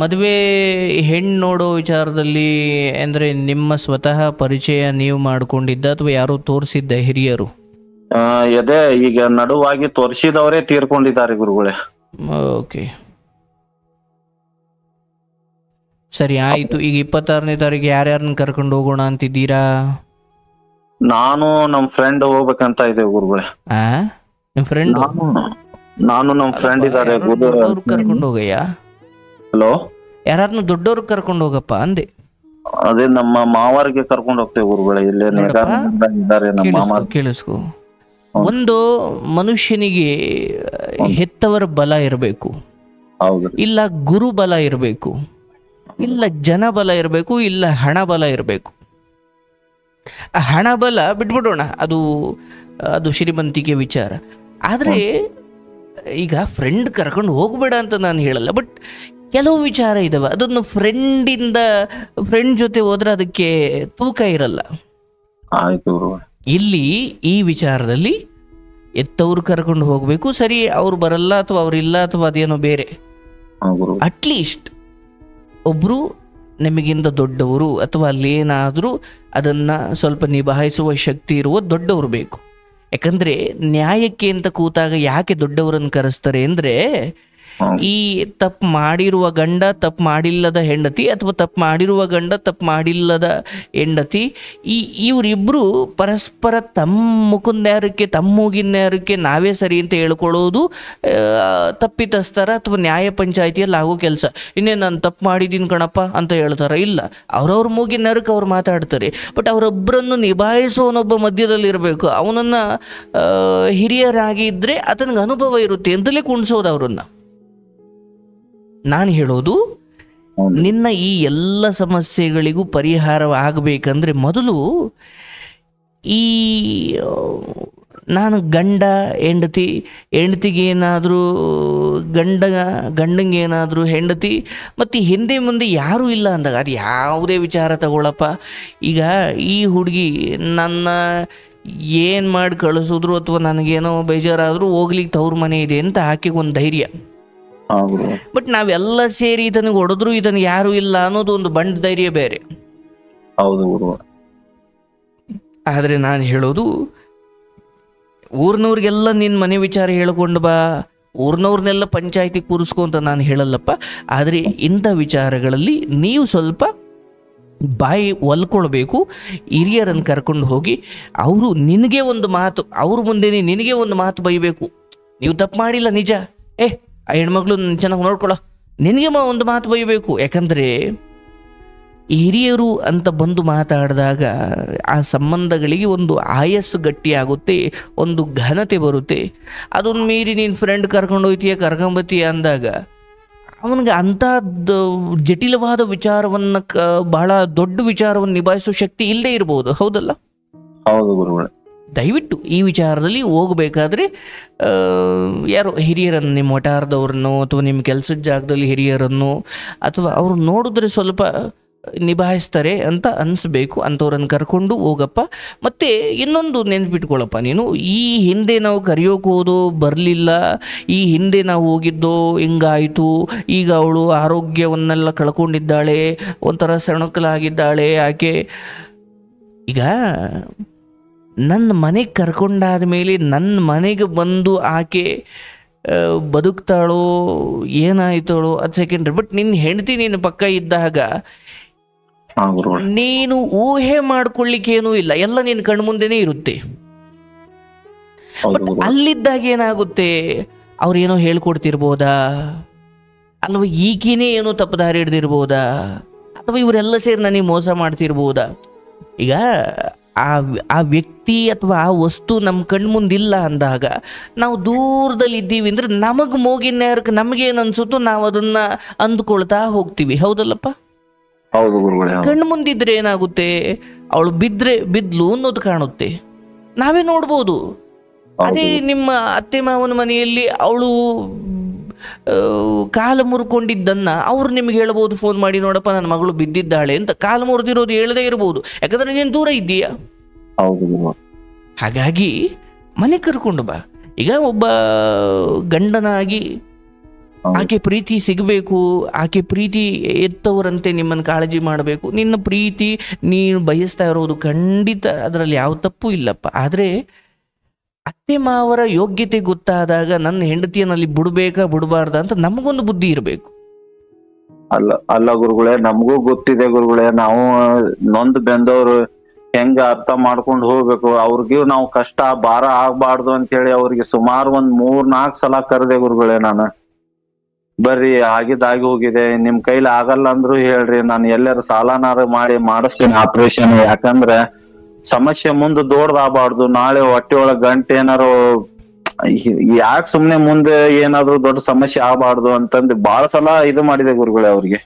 ಮದುವೆ ಹೆಣ್ಣು ನೋಡೋ ವಿಚಾರದಲ್ಲಿ ಅಂದ್ರೆ ನಿಮ್ಮ ಸ್ವತಃ ಪರಿಚಯ ನೀವು ಮಾಡ್ಕೊಂಡಿದ್ದ ಅಥವಾ ಯಾರೋ ತೋರಿಸಿದ್ದ ಹಿರಿಯರು? ಅದೇ ಈಗ ನಡುವಾಗಿ ತೋರಿಸಿದವರೇ ತೀರ್ಕೊಂಡಿದ್ದಾರೆ ಗುರುಗಳೇ. ಓಕೆ, ಸರಿ ಆಯ್ತು. ಈಗ 26ನೇ ತಾರೀಕು ಯಾರ್ಯಾರನ್ನ ಕರ್ಕೊಂಡು ಹೋಗೋಣ ಅಂತಿದ್ದೀರಾ? ನಾನು ನಮ್ ಫ್ರೆಂಡ್ ಹೋಗ್ಬೇಕಂತ ಇದ್ದೇವೆ ಗುರುಗಳೇ. ನಿಮ್ ಫ್ರೆಂಡ್? ನಾನು ನಮ್ ಫ್ರೆಂಡ್ ಇದಾರೆ. ಕರ್ಕೊಂಡು ಹೋಗಯ್ಯ. ಹಲೋ, ಯಾರನ್ನು ದೊಡ್ಡವ್ರಿಗೆ ಕರ್ಕೊಂಡು ಹೋಗಪ್ಪ ಅಂದೆ. ಅದೇ ನಮ್ಮ ಮಾವಾರಿಗೆ ಕರ್ಕೊಂಡು ಹೋಗ್ತೇವೆ ಗುರುಗಳೇ. ಇಲ್ಲೇ ಇದ್ದಾರೆ ನಮ್ಮ ಮಾವ. ಕೇಳಿಸ್ಕೊ, ಒಂದು ಮನುಷ್ಯನಿಗೆ ಹೆತ್ತವರ ಬಲ ಇರಬೇಕು, ಇಲ್ಲ ಗುರು ಬಲ ಇರಬೇಕು, ಇಲ್ಲ ಜನ ಬಲ ಇರಬೇಕು, ಇಲ್ಲ ಹಣ ಬಲ ಇರಬೇಕು. ಆ ಹಣ ಬಲ ಬಿಟ್ಬಿಡೋಣ, ಅದು ಶ್ರೀಮಂತಿಕೆ ವಿಚಾರ. ಆದರೆ ಈಗ ಫ್ರೆಂಡ್ ಕರ್ಕೊಂಡು ಹೋಗ್ಬೇಡ ಅಂತ ನಾನು ಹೇಳಲ್ಲ, ಬಟ್ ಕೆಲವು ವಿಚಾರ ಇದಾವೆ, ಅದನ್ನು ಫ್ರೆಂಡ್ ಜೊತೆ ಹೋದ್ರೆ ಅದಕ್ಕೆ ತೂಕ ಇರಲ್ಲ. ಇಲ್ಲಿ ಈ ವಿಚಾರದಲ್ಲಿ ಎತ್ತವ್ರು ಕರ್ಕೊಂಡು ಹೋಗ್ಬೇಕು. ಸರಿ, ಅವ್ರು ಬರಲ್ಲ ಅಥವಾ ಅವ್ರಿಲ್ಲ ಅಥವಾ ಅದೇನೋ ಬೇರೆ, ಅಟ್ಲೀಸ್ಟ್ ಒಬ್ರು ನಿಮಗಿಂತ ದೊಡ್ಡವರು ಅಥವಾ ಅಲ್ಲೇನಾದರೂ ಅದನ್ನ ಸ್ವಲ್ಪ ನಿಭಾಯಿಸುವ ಶಕ್ತಿ ಇರುವ ದೊಡ್ಡವರು ಬೇಕು. ಯಾಕಂದ್ರೆ ನ್ಯಾಯಕ್ಕೆ ಅಂತ ಕೂತಾಗ ಯಾಕೆ ದೊಡ್ಡವರನ್ನು ಕರೆಸ್ತಾರೆ ಅಂದ್ರೆ, ಈ ತಪ್ಪು ಮಾಡಿರುವ ಗಂಡ ತಪ್ಪು ಮಾಡಿಲ್ಲದ ಹೆಂಡತಿ ಅಥವಾ ತಪ್ಪು ಮಾಡಿರುವ ಗಂಡ ತಪ್ಪು ಮಾಡಿಲ್ಲದ ಹೆಂಡತಿ, ಇವರಿಬ್ರು ಪರಸ್ಪರ ತಮ್ಮ ಮುಖನ್ಯಾರಕ್ಕೆ ತಮ್ಮ ಮೂಗಿನ್ಯಾರಕ್ಕೆ ನಾವೇ ಸರಿ ಅಂತ ಹೇಳ್ಕೊಳ್ಳೋದು ತಪ್ಪಿತಸ್ತರ ಅಥವಾ ನ್ಯಾಯ ಪಂಚಾಯಿತಿಯಲ್ಲಿ ಆಗೋ ಕೆಲಸ. ಇನ್ನೇ ನಾನು ತಪ್ಪು ಮಾಡಿದ್ದೀನಿ ಕಣಪ್ಪ ಅಂತ ಹೇಳ್ತಾರ? ಇಲ್ಲ, ಅವ್ರವ್ರ ಮೂಗಿನ್ಯಾರಕ್ಕೆ ಅವ್ರು ಮಾತಾಡ್ತಾರೆ. ಬಟ್ ಅವರೊಬ್ಬರನ್ನು ನಿಭಾಯಿಸೋನೊಬ್ಬ ಮಧ್ಯದಲ್ಲಿ ಇರಬೇಕು. ಅವನನ್ನ ಹಿರಿಯರಾಗಿ ಇದ್ರೆ ಆತನಿಗೆ ಅನುಭವ ಇರುತ್ತೆ ಅಂತಲೇ ಕುಣಿಸೋದು ಅವ್ರನ್ನ. ನಾನು ಹೇಳೋದು, ನಿನ್ನ ಈ ಎಲ್ಲ ಸಮಸ್ಯೆಗಳಿಗೂ ಪರಿಹಾರ ಆಗಬೇಕಂದ್ರೆ ಮೊದಲು ನಾನು ಹೆಂಡತಿಗೇನಾದರೂ ಗಂಡಂಗೇನಾದರೂ ಹೆಂಡತಿ ಮತ್ತು ಹಿಂದೆ ಮುಂದೆ ಯಾರೂ ಇಲ್ಲ ಅಂದಾಗ ಅದು ಯಾವುದೇ ವಿಚಾರ ತಗೊಳಪ್ಪ. ಈಗ ಈ ಹುಡುಗಿ ನನ್ನ ಏನು ಮಾಡಿ ಕಳಿಸಿದ್ರು ಅಥವಾ ನನಗೇನೋ ಬೇಜಾರಾದರೂ ಹೋಗ್ಲಿಕ್ಕೆ ತವ್ರ ಮನೆ ಇದೆ ಅಂತ ಆಕೆಗೆ ಒಂದು ಧೈರ್ಯ. ಬಟ್ ನಾವೆಲ್ಲ ಸೇರಿ ಇದನಿಗೆ ಹೊಡೆದ್ರು ಇದನಿಗೆ ಯಾರು ಇಲ್ಲ ಅನ್ನೋದು ಒಂದು ಬಂಡ ಧೈರ್ಯ ಬೇರೆ. ಆದ್ರೆ ನಾನು ಹೇಳೋದು, ಊರ್ನವ್ರಿಗೆಲ್ಲ ನಿನ್ನ ಮನೆ ವಿಚಾರ ಹೇಳ್ಕೊಂಡು ಬಾ, ಊರ್ನವ್ರನ್ನೆಲ್ಲ ಪಂಚಾಯತಿ ಕೂರಿಸ್ಕೊಂತ ನಾನು ಹೇಳಲ್ಲಪ್ಪ. ಆದರೆ ಇಂಥ ವಿಚಾರಗಳಲ್ಲಿ ನೀವು ಸ್ವಲ್ಪ ಬಾಯಿ ಒಲ್ಕೊಳ್ಬೇಕು. ಹಿರಿಯರನ್ನು ಕರ್ಕೊಂಡು ಹೋಗಿ ಅವರು ನಿನಗೆ ಒಂದು ಮಾತು, ಅವ್ರ ಮುಂದೆನೇ ನಿನಗೆ ಒಂದು ಮಾತು ಬೈಬೇಕು. ನೀವು ತಪ್ಪು ಮಾಡಿಲ್ಲ ನಿಜ, ಆ ಹೆಣ್ಮಕ್ಳು ಚೆನ್ನಾಗಿ ನೋಡ್ಕೊಳ್ಳೋ, ನಿನಗೆ ಒಂದು ಮಾತು ಬೈಬೇಕು. ಯಾಕಂದರೆ ಹಿರಿಯರು ಅಂತ ಬಂದು ಮಾತಾಡಿದಾಗ ಆ ಸಂಬಂಧಗಳಿಗೆ ಒಂದು ಆಯಸ್ಸು ಗಟ್ಟಿಯಾಗುತ್ತೆ, ಒಂದು ಘನತೆ ಬರುತ್ತೆ. ಅದನ್ನು ಮೀರಿ ನೀನು ಫ್ರೆಂಡ್ ಕರ್ಕೊಂಡೋಗ್ತೀಯ ಕರ್ಕೊಂಬತ್ತೀಯ ಅಂದಾಗ ಅವನಿಗೆ ಅಂಥ ಜಟಿಲವಾದ ವಿಚಾರವನ್ನು ಬಹಳ ದೊಡ್ಡ ವಿಚಾರವನ್ನು ನಿಭಾಯಿಸೋ ಶಕ್ತಿ ಇಲ್ಲದೆ ಇರ್ಬೋದು. ಹೌದಲ್ಲ? ಹೌದು ಗುರುಗಳೇ. ದಯವಿಟ್ಟು ಈ ವಿಚಾರದಲ್ಲಿ ಹೋಗಬೇಕಾದ್ರೆ ಯಾರೋ ಹಿರಿಯರನ್ನು, ನಿಮ್ಮ ಒಟಾರದವ್ರನ್ನೋ ಅಥವಾ ನಿಮ್ಮ ಕೆಲಸದ ಜಾಗದಲ್ಲಿ ಹಿರಿಯರನ್ನು ಅಥವಾ ಅವರು ನೋಡಿದ್ರೆ ಸ್ವಲ್ಪ ನಿಭಾಯಿಸ್ತಾರೆ ಅಂತ ಅನಿಸ್ಬೇಕು, ಅಂಥವ್ರನ್ನು ಕರ್ಕೊಂಡು ಹೋಗಪ್ಪ. ಮತ್ತು ಇನ್ನೊಂದು ನೆನ್ಪಿಟ್ಕೊಳ್ಳಪ್ಪ, ನೀನು ಈ ಹಿಂದೆ ನಾವು ಕರೆಯೋಕೆ ಹೋದೋ ಬರಲಿಲ್ಲ, ಈ ಹಿಂದೆ ನಾವು ಹೋಗಿದ್ದೋ ಹಿಂಗಾಯಿತು, ಈಗ ಅವಳು ಆರೋಗ್ಯವನ್ನೆಲ್ಲ ಕಳ್ಕೊಂಡಿದ್ದಾಳೆ, ಒಂಥರ ಸೆಣಕಲಾಗಿದ್ದಾಳೆ ಆಕೆ. ಈಗ ನನ್ನ ಮನೆಗೆ ಕರ್ಕೊಂಡಾದ ಮೇಲೆ ನನ್ನ ಮನೆಗೆ ಬಂದು ಆಕೆ ಬದುಕ್ತಾಳೋ ಏನಾಯ್ತಾಳೋ ಅದು ಸೆಕೆಂಡ್ರಿ. ಬಟ್ ನಿನ್ನ ಹೆಂಡತಿ ನಿನ್ನ ಪಕ್ಕ ಇದ್ದಾಗ ನೀನು ಊಹೆ ಮಾಡ್ಕೊಳ್ಳಿಕ್ಕೇನೂ ಇಲ್ಲ, ಎಲ್ಲ ನಿನ್ನ ಕಣ್ಮುಂದೆನೇ ಇರುತ್ತೆ. ಬಟ್ ಅಲ್ಲಿದ್ದಾಗ ಏನಾಗುತ್ತೆ, ಅವ್ರೇನೋ ಹೇಳ್ಕೊಡ್ತಿರ್ಬೋದಾ, ಅಲ್ವ ಈಗಿನೇ ಏನೋ ತಪ್ಪು ದಾರಿ ಹಿಡ್ದಿರ್ಬೋದಾ, ಅಥವಾ ಇವರೆಲ್ಲ ಸೇರಿ ನನಗೆ ಮೋಸ ಮಾಡ್ತಿರ್ಬೋದಾ. ಈಗ ಆ ವ್ಯಕ್ತಿ ಅಥವಾ ಆ ವಸ್ತು ನಮ್ಮ ಕಣ್ಮುಂದಿಲ್ಲ ಅಂದಾಗ ನಾವು ದೂರದಲ್ಲಿ ಇದ್ದೀವಿ ಅಂದರೆ ನಮಗೆ ಮೋಗಿನ್ಯಾರಕ್ಕೆ ನಮಗೇನು ಅನ್ಸುತ್ತೋ ನಾವು ಅದನ್ನ ಅಂದ್ಕೊಳ್ತಾ ಹೋಗ್ತೀವಿ. ಹೌದಲ್ಲಪ್ಪ? ಹೌದು ಗುರುಗಳೇ. ಕಣ್ಣು ಮುಂದಿದ್ರೆ ಏನಾಗುತ್ತೆ, ಅವಳು ಬಿದ್ಲು ಅನ್ನೋದು ಕಾಣುತ್ತೆ, ನಾವೇ ನೋಡ್ಬೋದು. ಅದೇ ನಿಮ್ಮ ಅತ್ತೆ ಮಾವನ ಮನೆಯಲ್ಲಿ ಅವಳು ಕಾಲು ಮುರ್ಕೊಂಡಿದ್ದನ್ನ ಅವ್ರು ನಿಮ್ಗೆ ಹೇಳ್ಬೋದು, ಫೋನ್ ಮಾಡಿ, ನೋಡಪ್ಪ ನನ್ನ ಮಗಳು ಬಿದ್ದಿದ್ದಾಳೆ ಅಂತ. ಕಾಲು ಮುರಿದಿರೋದು ಹೇಳದೇ ಇರ್ಬೋದು, ಯಾಕಂದ್ರೆ ನೀನು ದೂರ ಇದ್ದೀಯ. ಹಾಗಾಗಿ ಮನೆ ಕರ್ಕೊಂಡು ಬಾ. ಈಗ ಒಬ್ಬ ಗಂಡನಾಗಿ ಆಕೆ ಪ್ರೀತಿ ಸಿಗಬೇಕು, ಆಕೆ ಪ್ರೀತಿ ಎತ್ತವರಂತೆ ನಿಮ್ಮನ್ನು ಕಾಳಜಿ ಮಾಡಬೇಕು. ನಿನ್ನ ಪ್ರೀತಿ ನೀನು ಬಯಸ್ತಾ ಇರೋದು ಖಂಡಿತ, ಅದರಲ್ಲಿ ಯಾವ ತಪ್ಪು ಇಲ್ಲಪ್ಪ. ಆದರೆ ಅತ್ತೆ ಮಾವರ ಯೋಗ್ಯತೆ ಗೊತ್ತಾದಾಗ ನನ್ನ ಹೆಂಡತಿಯನ್ನಲ್ಲಿ ಬಿಡಬಾರ್ದ ಅಂತ ನಮಗೊಂದು ಬುದ್ಧಿ ಇರಬೇಕು. ಅಲ್ಲ ಗುರುಗಳೇ, ನಮಗೂ ಗೊತ್ತಿದೆ ಗುರುಗಳೇ. ನಾವು ನೊಂದು ಬೆಂದವ್ರು ಹೆಂಗ ಅರ್ಥ ಮಾಡ್ಕೊಂಡು ಹೋಗ್ಬೇಕು. ಅವ್ರಿಗೂ ನಾವು ಕಷ್ಟ ಭಾರ ಆಗ್ಬಾರ್ದು ಅಂತ ಹೇಳಿ ಅವ್ರಿಗೆ ಸುಮಾರು 3-4 ಸಲ ಕರೆದೆ ಗುರುಗಳೇ. ನಾನು ಬರ್ರಿ, ಆಗಿದ್ದಾಗಿ ಹೋಗಿದೆ, ನಿಮ್ ಕೈಲಿ ಆಗಲ್ಲ ಅಂದ್ರು ಹೇಳ್ರಿ, ನಾನು ಎಲ್ಲಾರ ಸಾಲನಾರ ಮಾಡಿ ಮಾಡಿಸ್ತೀನಿ ಆಪರೇಷನ್. ಯಾಕಂದ್ರೆ ಸಮಸ್ಯೆ ಮುಂದೆ ದೊಡ್ಡದಾಗಬಾರ್ದು. ನಾಳೆ ಹೊಟ್ಟೆ ಒಳಗ್ ಗಂಟೆ ಏನಾರು ಯಾಕೆ ಸುಮ್ನೆ ಮುಂದೆ ಏನಾದ್ರು ದೊಡ್ಡ ಸಮಸ್ಯೆ ಆಗಬಾರ್ದು ಅಂತಂದು ಬಾಳ ಸಲ ಇದು ಮಾಡಿದೆ ಗುರುಗಳೇ. ಅವ್ರಿಗೆ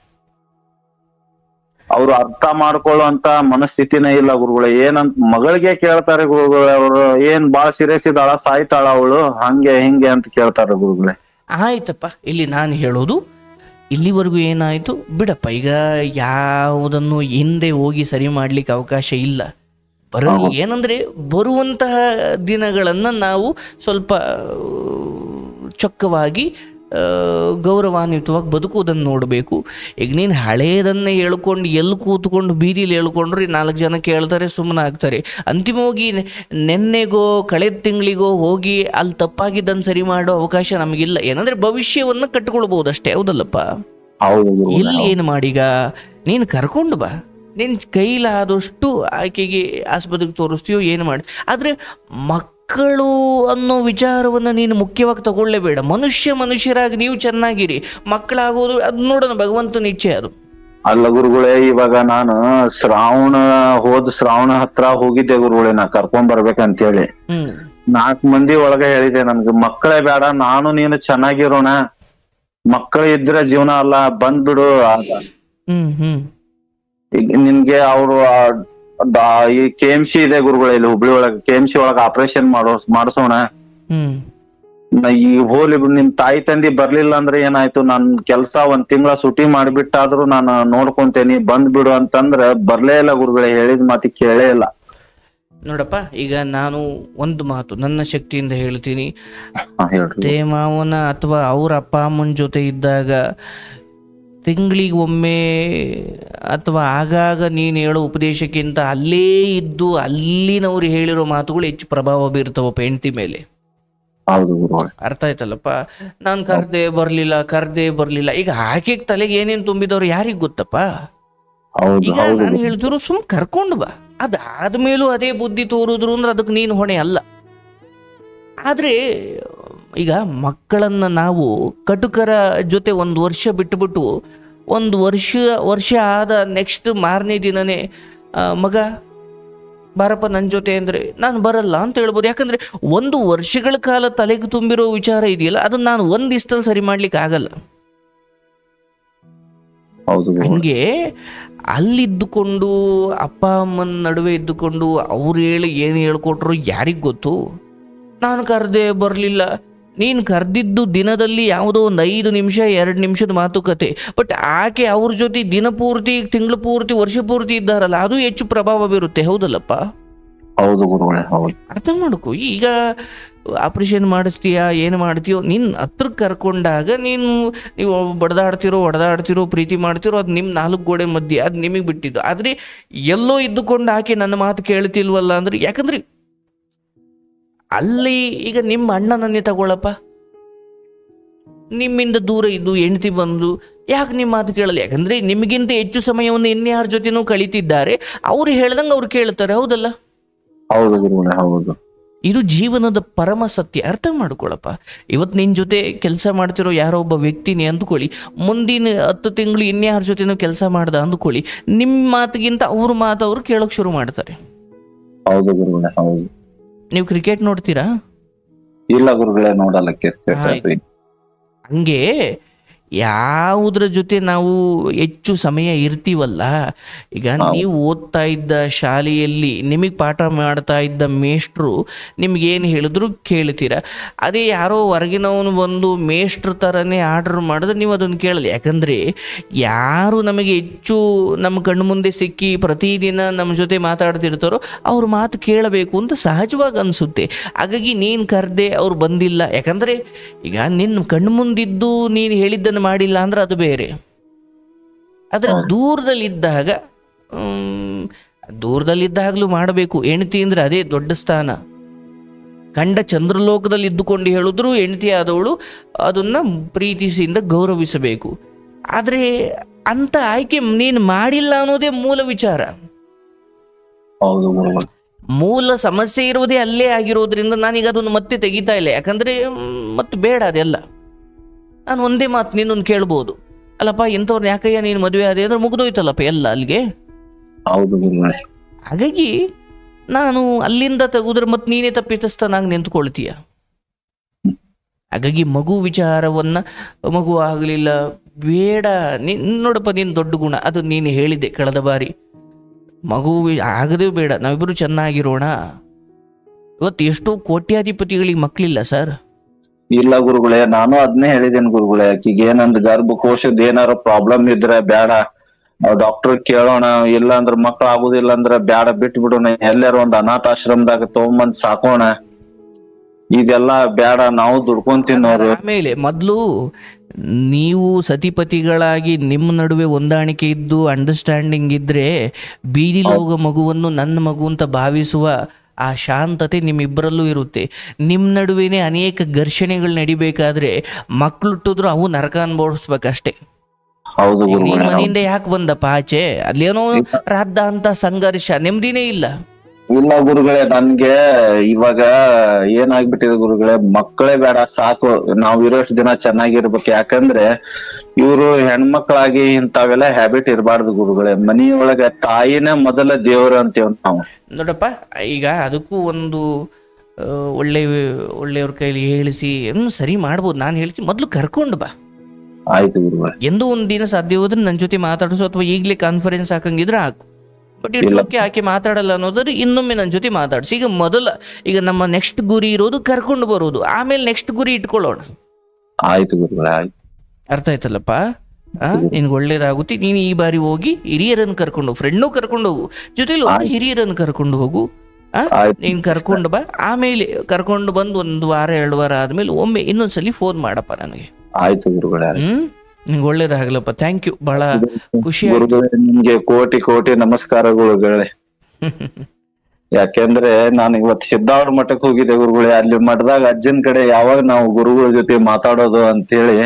ಅವ್ರು ಅರ್ಥ ಮಾಡ್ಕೊಳ್ಳುವಂತ ಮನಸ್ಥಿತಿನೇ ಇಲ್ಲ ಗುರುಗಳೇ. ಏನಂತ ಮಗಳಿಗೆ ಕೇಳ್ತಾರೆ ಗುರುಗಳೇ, ಅವ್ರು ಏನ್ ಬಾಳ ಸೀರಿಯಸ್ ಇದ್ದಾಳ, ಸಾಯ್ತಾಳ ಅವಳು, ಹಂಗೆ ಹಿಂಗೆ ಅಂತ ಕೇಳ್ತಾರೆ ಗುರುಗಳೇ. ಆಯ್ತಪ್ಪ, ಇಲ್ಲಿ ನಾನು ಹೇಳೋದು ಇಲ್ಲಿವರೆಗೂ ಏನಾಯ್ತು ಬಿಡಪ್ಪ. ಈಗ ಯಾವುದನ್ನು ಹಿಂದೆ ಹೋಗಿ ಸರಿ ಮಾಡ್ಲಿಕ್ಕೆ ಅವಕಾಶ ಇಲ್ಲ. ಏನಂದ್ರೆ ಬರುವಂತಹ ದಿನಗಳನ್ನು ನಾವು ಸ್ವಲ್ಪ ಚೊಕ್ಕವಾಗಿ ಗೌರವಾನ್ವಿತವಾಗಿ ಬದುಕುವುದನ್ನು ನೋಡಬೇಕು. ಈಗ ನೀನು ಹಳೇದನ್ನೇ ಹೇಳ್ಕೊಂಡು ಎಲ್ಲಿ ಕೂತ್ಕೊಂಡು ಬೀದಿಲಿ ಹೇಳ್ಕೊಂಡ್ರೆ 4 ಜನ ಕೇಳ್ತಾರೆ, ಸುಮ್ಮನೆ ಆಗ್ತಾರೆ. ಅಂತಿಮವಾಗಿ ನೆನ್ನೆಗೋ ಕಳೆದ ತಿಂಗಳಿಗೋ ಹೋಗಿ ಅಲ್ಲಿ ತಪ್ಪಾಗಿದ್ದನ್ನು ಸರಿ ಮಾಡೋ ಅವಕಾಶ ನಮಗಿಲ್ಲ. ಏನಂದ್ರೆ ಭವಿಷ್ಯವನ್ನು ಕಟ್ಟಿಕೊಳ್ಬಹುದು ಅಷ್ಟೇ. ಹೌದಲ್ಲಪ್ಪ? ಇಲ್ಲಿ ಏನು ಮಾಡೀಗ, ನೀನು ಕರ್ಕೊಂಡು ಬಾ, ನಿನ್ನ ಕೈಲಾದಷ್ಟು ಆಕೆಗೆ ಆಸ್ಪತ್ರೆಗೆ ತೋರಿಸ್ತೀಯೋ ಏನು ಮಾಡಿ. ಆದರೆ ಮಕ್ಕಳು ಅನ್ನೋ ವಿಚಾರವನ್ನು ನೀನು ಮುಖ್ಯವಾಗಿ ತಗೊಳ್ಳೇಬೇಡ. ಮನುಷ್ಯರಾಗಿ ನೀವು ಚೆನ್ನಾಗಿರಿ, ಮಕ್ಕಳಾಗೋದು ಅದು ನೋಡೋಣ, ಭಗವಂತನ ಇಚ್ಛೆ ಅದು. ಅಲ್ಲ ಗುರುಗಳೇ, ಇವಾಗ ನಾನು ಶ್ರಾವಣ ಹತ್ರ ಹೋಗಿದ್ದೆ ಗುರುಗಳೇ, ನಾ ಕರ್ಕೊಂಡ್ ಬರ್ಬೇಕಂತೇಳಿ. 4 ಮಂದಿ ಒಳಗೆ ಹೇಳಿದೆ, ನನ್ಗೆ ಮಕ್ಕಳೇ ಬೇಡ, ನಾನು ನೀನು ಚೆನ್ನಾಗಿರೋಣ, ಮಕ್ಕಳು ಇದ್ರೆ ಜೀವನ ಅಲ್ಲ, ಬಂದ್ಬಿಡು. ಈಗ ನಿನ್ಗೆ ಅವರು ಈ KMC ಇದೆ ಗುರುಗಳೇ, ಇಲ್ಲಿ ಹುಬ್ಳಿ ಒಳಗೆ KMC ಒಳಗ ಆಪರೇಷನ್ ಮಾಡಿಸೋಣ, ಈಗ ಹೋಲಿ ನಿಮ್ ತಾಯಿ ತಂದಿ ಬರ್ಲಿಲ್ಲ ಅಂದ್ರೆ ಏನಾಯ್ತು, ನನ್ ಕೆಲ್ಸ 1 ತಿಂಗಳ ಸುಟಿ ಮಾಡಿಬಿಟ್ಟಾದ್ರು ನಾನು ನೋಡ್ಕೊಂತೇನಿ, ಬಂದ್ಬಿಡು ಅಂತಂದ್ರೆ ಬರ್ಲೇ ಇಲ್ಲ ಗುರುಗಳೇ. ಹೇಳಿದ ಮಾತಿ ಕೇಳೇ ಇಲ್ಲ. ನೋಡಪ್ಪ, ಈಗ ನಾನು ಒಂದು ಮಾತು ನನ್ನ ಶಕ್ತಿಯಿಂದ ಹೇಳ್ತೀನಿ. ಮಾವನ ಅಥವಾ ಅವ್ರ ಅಪ್ಪ ಅಮ್ಮನ ಜೊತೆ ಇದ್ದಾಗ ತಿಂಗಳಿಗೊಮ್ಮೆ ಅಥವಾ ಆಗಾಗ ನೀನು ಹೇಳೋ ಉಪದೇಶಕ್ಕಿಂತ ಅಲ್ಲೇ ಇದ್ದು ಅಲ್ಲಿನವ್ರು ಹೇಳಿರೋ ಮಾತುಗಳು ಹೆಚ್ಚು ಪ್ರಭಾವ ಬೀರ್ತವಪ್ಪ ಹೆಂಡತಿ ಮೇಲೆ. ಅರ್ಥ ಆಯ್ತಲ್ಲಪ್ಪ? ನಾನು ಕರ್ದೆ ಬರ್ಲಿಲ್ಲ. ಈಗ ಆಕೆಗೆ ತಲೆಗೆ ಏನೇನು ತುಂಬಿದವ್ರು ಯಾರಿಗ್ ಗೊತ್ತಪ್ಪ? ಈಗ ನಾನು ಹೇಳ್ತಿರೋ ಸುಮ್ ಕರ್ಕೊಂಡು ಬಾ. ಅದಾದ್ಮೇಲೂ ಅದೇ ಬುದ್ಧಿ ತೋರಿದ್ರು ಅಂದ್ರೆ ಅದಕ್ಕೆ ನೀನು ಹೊಣೆ ಅಲ್ಲ. ಆದ್ರೆ ಈಗ ಮಕ್ಕಳನ್ನ ನಾವು ಕಟುಕರ ಜೊತೆ 1 ವರ್ಷ ಬಿಟ್ಟುಬಿಟ್ಟು 1 ವರ್ಷ ಆದ ನೆಕ್ಸ್ಟ್ ಮಾರನೇ ದಿನನೇ ಮಗ ಬಾರಪ್ಪ ನನ್ನ ಜೊತೆ ಅಂದ್ರೆ ನಾನು ಬರಲ್ಲ ಅಂತ ಹೇಳ್ಬೋದು. ಯಾಕಂದ್ರೆ 1 ವರ್ಷಗಳ ಕಾಲ ತಲೆಗೆ ತುಂಬಿರೋ ವಿಚಾರ ಇದೆಯಲ್ಲ, ಅದನ್ನ ನಾನು 1 ದಿವಸದಲ್ಲಿ ಸರಿ ಮಾಡ್ಲಿಕ್ಕೆ ಆಗಲ್ಲ. ಹಂಗೆ ಅಲ್ಲಿದ್ದುಕೊಂಡು ಅಪ್ಪ ಅಮ್ಮನ ನಡುವೆ ಇದ್ದುಕೊಂಡು ಅವ್ರು ಏನು ಹೇಳ್ಕೊಟ್ರು ಯಾರಿಗ್ ಗೊತ್ತು? ನಾನು ಕರೆದೆ ಬರಲಿಲ್ಲ. ನೀನು ಕರೆದಿದ್ದು ದಿನದಲ್ಲಿ ಯಾವುದೋ 1 5 ನಿಮಿಷ 2 ನಿಮಿಷದ ಮಾತುಕತೆ. ಬಟ್ ಆಕೆ ಅವ್ರ ಜೊತೆ ದಿನ ಪೂರ್ತಿ, ತಿಂಗಳು ಪೂರ್ತಿ, ವರ್ಷ ಪೂರ್ತಿ ಇದ್ದಾರಲ್ಲ, ಅದು ಹೆಚ್ಚು ಪ್ರಭಾವ ಬೀರುತ್ತೆ. ಹೌದಲ್ಲಪ್ಪ? ಹೌದು ಗುರುಗಳೇ, ಹೌದು. ಅರ್ಥ ಮಾಡ್ಕೊ. ಈಗ ಆಪರೇಷನ್ ಮಾಡಿಸ್ತೀಯಾ ಏನು ಮಾಡ್ತೀಯೋ, ನಿನ್ನ ಹತ್ರಕ್ಕೆ ಕರ್ಕೊಂಡಾಗ ನೀವು ಹೊಡೆದಾಡ್ತಿರೋ ಪ್ರೀತಿ ಮಾಡ್ತಿರೋ, ಅದು ನಿಮ್ಮ 4 ಗೋಡೆ ಮಧ್ಯೆ, ಅದು ನಿಮಗೆ ಬಿಟ್ಟಿದ್ದು. ಆದರೆ ಎಲ್ಲೋ ಇದ್ದುಕೊಂಡು ಆಕೆ ನನ್ನ ಮಾತು ಕೇಳ್ತಿಲ್ವಲ್ಲ ಅಂದ್ರೆ, ಯಾಕಂದ್ರೆ ಅಲ್ಲಿ ಈಗ ನಿಮ್ಮ ಅಣ್ಣನನ್ನೇ ತಗೊಳಪ್ಪ, ನಿಮ್ಮಿಂದ ದೂರ ಇದ್ದು ಹೆಂಡತಿ ಬಂದು ಯಾಕೆ ನಿಮ್ಮ ಮಾತು ಕೇಳಲ್ಲ? ಯಾಕಂದ್ರೆ ನಿಮಗಿಂತ ಹೆಚ್ಚು ಸಮಯವನ್ನು ಇನ್ಯಾರ ಜೊತೆನೂ ಕಳೀತಿದ್ದಾರೆ. ಅವ್ರು ಹೇಳ್ದಂಗೆ ಅವ್ರು ಕೇಳ್ತಾರೆ. ಹೌದಲ್ಲ? ಹೌದು. ಇದು ಜೀವನದ ಪರಮ ಸತ್ಯ. ಅರ್ಥ ಮಾಡ್ಕೊಳಪ್ಪ. ಇವತ್ತು ನಿನ್ನ ಜೊತೆ ಕೆಲಸ ಮಾಡ್ತಿರೋ ಯಾರೋ ಒಬ್ಬ ವ್ಯಕ್ತಿನಿ ಅಂದ್ಕೊಳ್ಳಿ, ಮುಂದಿನ 10 ತಿಂಗಳು ಇನ್ಯಾರ ಜೊತೆನೂ ಕೆಲಸ ಮಾಡ್ದ ಅಂದ್ಕೊಳ್ಳಿ, ನಿಮ್ಮ ಮಾತಿಗಿಂತ ಅವ್ರ ಮಾತು ಅವ್ರು ಕೇಳೋಕೆ ಶುರು ಮಾಡ್ತಾರೆ. ಹೌದು ಗುರುಗಳೇ, ಹೌದು. ನೀವು ಕ್ರಿಕೆಟ್ ನೋಡ್ತೀರಾ? ಇಲ್ಲ ಗುರುಗಳೇ, ನೋಡಲ್ಲ ಕ್ರಿಕೆಟ್. ಆಯ್ತು. ಹಂಗೆ ಯಾವುದ್ರ ಜೊತೆ ನಾವು ಹೆಚ್ಚು ಸಮಯ ಇರ್ತೀವಲ್ಲ, ಈಗ ನೀವು ಓದ್ತಾ ಇದ್ದ ಶಾಲೆಯಲ್ಲಿ ನಿಮಗೆ ಪಾಠ ಮಾಡ್ತಾ ಇದ್ದ ಮೇಷ್ಟ್ರು ನಿಮ್ಗೇನು ಹೇಳಿದ್ರು ಕೇಳ್ತೀರ. ಅದೇ ಯಾರೋ ಹೊರಗಿನವನು ಬಂದು ಮೇಷ್ಟ್ರ ಥರನೇ ಆರ್ಡ್ರ್ ಮಾಡಿದ್ರೆ ನೀವು ಅದನ್ನು ಕೇಳಲ್ಲ. ಯಾಕಂದರೆ ಯಾರು ನಮಗೆ ಹೆಚ್ಚು ನಮ್ಮ ಕಣ್ಣು ಮುಂದೆ ಸಿಕ್ಕಿ ಪ್ರತಿದಿನ ನಮ್ಮ ಜೊತೆ ಮಾತಾಡ್ತಿರ್ತಾರೋ ಅವ್ರ ಮಾತು ಕೇಳಬೇಕು ಅಂತ ಸಹಜವಾಗಿ ಅನಿಸುತ್ತೆ. ಹಾಗಾಗಿ ನೀನು ಕರೆದೆ ಅವ್ರು ಬಂದಿಲ್ಲ, ಯಾಕಂದರೆ ಈಗ ನಿನ್ನ ಕಣ್ಣು ಮುಂದಿದ್ದು ನೀನು ಹೇಳಿದ್ದನ್ನು ಮಾಡಿಲ್ಲ ಅಂದ್ರೆ ಅದು ಬೇರೆ. ಆದರೆ ದೂರದಲ್ಲಿದ್ದಾಗಲೂ ಮಾಡಬೇಕು. ಹೆಂಡತಿ ಅಂದರೆ ಅದೇ ದೊಡ್ಡ ಸ್ಥಾನ. ಕಂಡ ಚಂದ್ರಲೋಕದಲ್ಲಿ ಇದ್ದುಕೊಂಡು ಹೇಳಿದ್ರು ಹೆಂಡತಿ ಆದವಳು ಅದನ್ನು ಪ್ರೀತಿಸಿಯಿಂದ ಗೌರವಿಸಬೇಕು. ಆದರೆ ಅಂಥ ಆಯ್ಕೆ ನೀನು ಮಾಡಿಲ್ಲ ಅನ್ನೋದೇ ಮೂಲ ವಿಚಾರ. ಮೂಲ ಸಮಸ್ಯೆ ಇರೋದೇ ಅಲ್ಲೇ ಆಗಿರೋದ್ರಿಂದ ನಾನೀಗ ಅದನ್ನು ಮತ್ತೆ ತೆಗಿತಾ ಇಲ್ಲ. ಯಾಕಂದರೆ ಮತ್ತೆ ಬೇಡ ಅದೆಲ್ಲ. ನಾನು ಒಂದೇ ಮಾತು ನಿನ್ನನ್ನು ಕೇಳ್ಬೋದು, ಅಲ್ಲಪ್ಪ ಇಂಥವ್ರನ್ನ ಯಾಕಯ್ಯ ನೀನು ಮದುವೆ ಆದೆ ಅಂದ್ರೆ ಮುಗಿದೋಯ್ತಲ್ಲಪ್ಪ ಎಲ್ಲ ಅಲ್ಲಿಗೆ. ಹಾಗಾಗಿ ನಾನು ಅಲ್ಲಿಂದ ತೆಗೆದ್ರೆ ಮತ್ತೆ ನೀನೇ ತಪ್ಪಿತಸ್ಥನಾಗಿ ನಿಂತ್ಕೊಳ್ತೀಯ. ಹಾಗಾಗಿ ಮಗು ವಿಚಾರವನ್ನು ಮಗು ಆಗಲಿಲ್ಲ ಬೇಡ, ನೋಡಪ್ಪ ನೀನು ದೊಡ್ಡ ಗುಣ, ಅದು ನೀನು ಹೇಳಿದೆ ಕಳೆದ ಬಾರಿ. ಮಗು ಆಗದೇ ಬೇಡ, ನಾವಿಬ್ಬರು ಚೆನ್ನಾಗಿರೋಣ. ಇವತ್ತು ಎಷ್ಟೋ ಕೋಟ್ಯಾಧಿಪತಿಗಳಿಗೆ ಮಕ್ಕಳಿಲ್ಲ ಸರ್. ಇಲ್ಲ ಗುರುಗಳೇ, ನಾನು ಅದನ್ನೇ ಹೇಳಿದ್ದೇನೆ ಗುರುಗಳೇ. ಆಕಿಗೆ ಏನಂದ್ರೆ ಗರ್ಭಕೋಶದ ಏನಾರ ಪ್ರಾಬ್ಲಮ್ ಇದ್ರೆ ಬೇಡ, ಡಾಕ್ಟರ್ ಕೇಳೋಣ, ಇಲ್ಲ ಅಂದ್ರೆ ಮಕ್ಳು ಆಗುದಿಲ್ಲ ಅಂದ್ರೆ ಬೇಡ, ಬಿಟ್ಟು ಬಿಡೋಣ, ಎಲ್ಲಾರ ಒಂದ್ ಅನಾಥಾಶ್ರಮದಾಗ ತಗೊಂಬಂದ್ ಸಾಕೋಣ, ಇದೆಲ್ಲ ಬೇಡ, ನಾವು ದುಡ್ಕೊಂಡ್ ತಿನ್ನೋರು. ಆಮೇಲೆ ಮೊದಲು ನೀವು ಸತಿಪತಿಗಳಾಗಿ ನಿಮ್ಮ ನಡುವೆ ಹೊಂದಾಣಿಕೆ ಇದ್ದು ಅಂಡರ್ಸ್ಟ್ಯಾಂಡಿಂಗ್ ಇದ್ರೆ ಬೀದಿಲಿ ಹೋಗೋ ಮಗುವನ್ನು ನನ್ನ ಮಗು ಅಂತ ಭಾವಿಸುವ ಆ ಶಾಂತತೆ ನಿಮ್ಮಿಬ್ಬರಲ್ಲೂ ಇರುತ್ತೆ. ನಿಮ್ಮ ನಡುವೆನೇ ಅನೇಕ ಘರ್ಷಣೆಗಳು ನಡಿಬೇಕಾದ್ರೆ ಮಕ್ಳು ಹುಟ್ಟಿದ್ರು ಅವು ನರಕ ಅನ್ಭವಿಸ್ಬೇಕಷ್ಟೇ. ಮನೆಯಿಂದ ಯಾಕೆ ಬಂದಪ್ಪ ಆಚೆ, ಅಲ್ಲೇನೋ ರಾಧ ಅಂತ ಸಂಘರ್ಷ, ನೆಮ್ಮದಿನೇ ಇಲ್ಲ. ಇಲ್ಲ ಗುರುಗಳೇ, ನನ್ಗೆ ಇವಾಗ ಏನಾಗ್ಬಿಟ್ಟಿದೆ ಗುರುಗಳೇ, ಮಕ್ಕಳೇ ಬೇಡ ಸಾಕು, ನಾವ್ ಇರೋಷ್ಟು ದಿನ ಚೆನ್ನಾಗಿರ್ಬೇಕು. ಯಾಕಂದ್ರೆ ಇವ್ರು ಹೆಣ್ಮಕ್ಳಾಗಿ ಇಂಥವೆಲ್ಲ ಹ್ಯಾಬಿಟ್ ಇರಬಾರ್ದು ಗುರುಗಳೇ. ಮನೆಯೊಳಗೆ ತಾಯಿನೇ ಮೊದಲ ದೇವ್ರು ಅಂತೇವ್ ನಾವು. ನೋಡಪ್ಪ, ಈಗ ಅದಕ್ಕೂ ಒಂದು ಒಳ್ಳೆಯವ್ರ ಕೈಲಿ ಹೇಳಿಸಿ ಸರಿ ಮಾಡ್ಬೋದು. ನಾನು ಹೇಳ್ತೀನಿ, ಮೊದಲು ಕರ್ಕೊಂಡು ಬಾ. ಆಯ್ತು ಗುರುಗಳೇ. ಎಂದೂ ಒಂದ್ ದಿನ ಸಾಧ್ಯ ಹೋದ್ರೆ ನನ್ನ ಜೊತೆ ಮಾತಾಡಿಸು, ಅಥವಾ ಈಗಲೇ ಕಾನ್ಫರೆನ್ಸ್ ಹಾಕಂಗಿದ್ರೆ ಹಾಕು. ಬಟ್ ಇಟ್ಲಕ್ಕೆ ಆಕೆ ಮಾತಾಡಲ್ಲ ಅನ್ನೋದ್ರೆ ಇನ್ನೊಮ್ಮೆ ನನ್ನ ಜೊತೆ ಮಾತಾಡಿಸಿ. ಈಗ ನಮ್ಮ ನೆಕ್ಸ್ಟ್ ಗುರಿ ಇರೋದು ಕರ್ಕೊಂಡು ಬರೋದು, ಆಮೇಲೆ ನೆಕ್ಸ್ಟ್ ಗುರಿ ಇಟ್ಕೊಳ್ಳೋಣ. ಆಯ್ತು ಗುರುಗಳೇ, ಆಯ್ತು. ಅರ್ಥ ಆಯ್ತಲ್ಲಪ್ಪ? ನಿನ್ಗೆ ಒಳ್ಳೇದಾಗುತ್ತೆ. ನೀನು ಈ ಬಾರಿ ಹೋಗಿ ಹಿರಿಯರನ್ನು ಕರ್ಕೊಂಡು ಹೋಗು, ಫ್ರೆಂಡ್ನು ಕರ್ಕೊಂಡು ಹೋಗು, ಜೊತೆಲಿ ಹಿರಿಯರನ್ನು ಕರ್ಕೊಂಡು ಹೋಗು. ನೀನು ಕರ್ಕೊಂಡು ಬಾ. ಆಮೇಲೆ ಕರ್ಕೊಂಡು ಬಂದು 1 ವಾರ 2 ವಾರ ಆದ್ಮೇಲೆ ಒಮ್ಮೆ ಇನ್ನೊಂದ್ಸಲಿ ಫೋನ್ ಮಾಡಪ್ಪ ನನಗೆ. ಆಯ್ತು ಗುರುಗಳೇ. ನಿಂಗೆ ಒಳ್ಳೇದಾಗಲಪ್ಪ. ಥ್ಯಾಂಕ್ ಯು, ಬಹಳ ಖುಷಿ. ನಿಮ್ಗೆ ಕೋಟಿ ಕೋಟಿ ನಮಸ್ಕಾರಗಳು. ಯಾಕೆಂದ್ರೆ ನಾನು ಇವತ್ತು ಸಿದ್ದಾವರ ಮಠಕ್ಕೆ ಹೋಗಿದ್ದೆ ಗುರುಗಳೇ. ಅಲ್ಲಿ ಮಠದಾಗ ಅಜ್ಜನ್ ಕಡೆ ಯಾವಾಗ ನಾವು ಗುರುಗಳ ಜೊತೆ ಮಾತಾಡೋದು ಅಂತೇಳಿ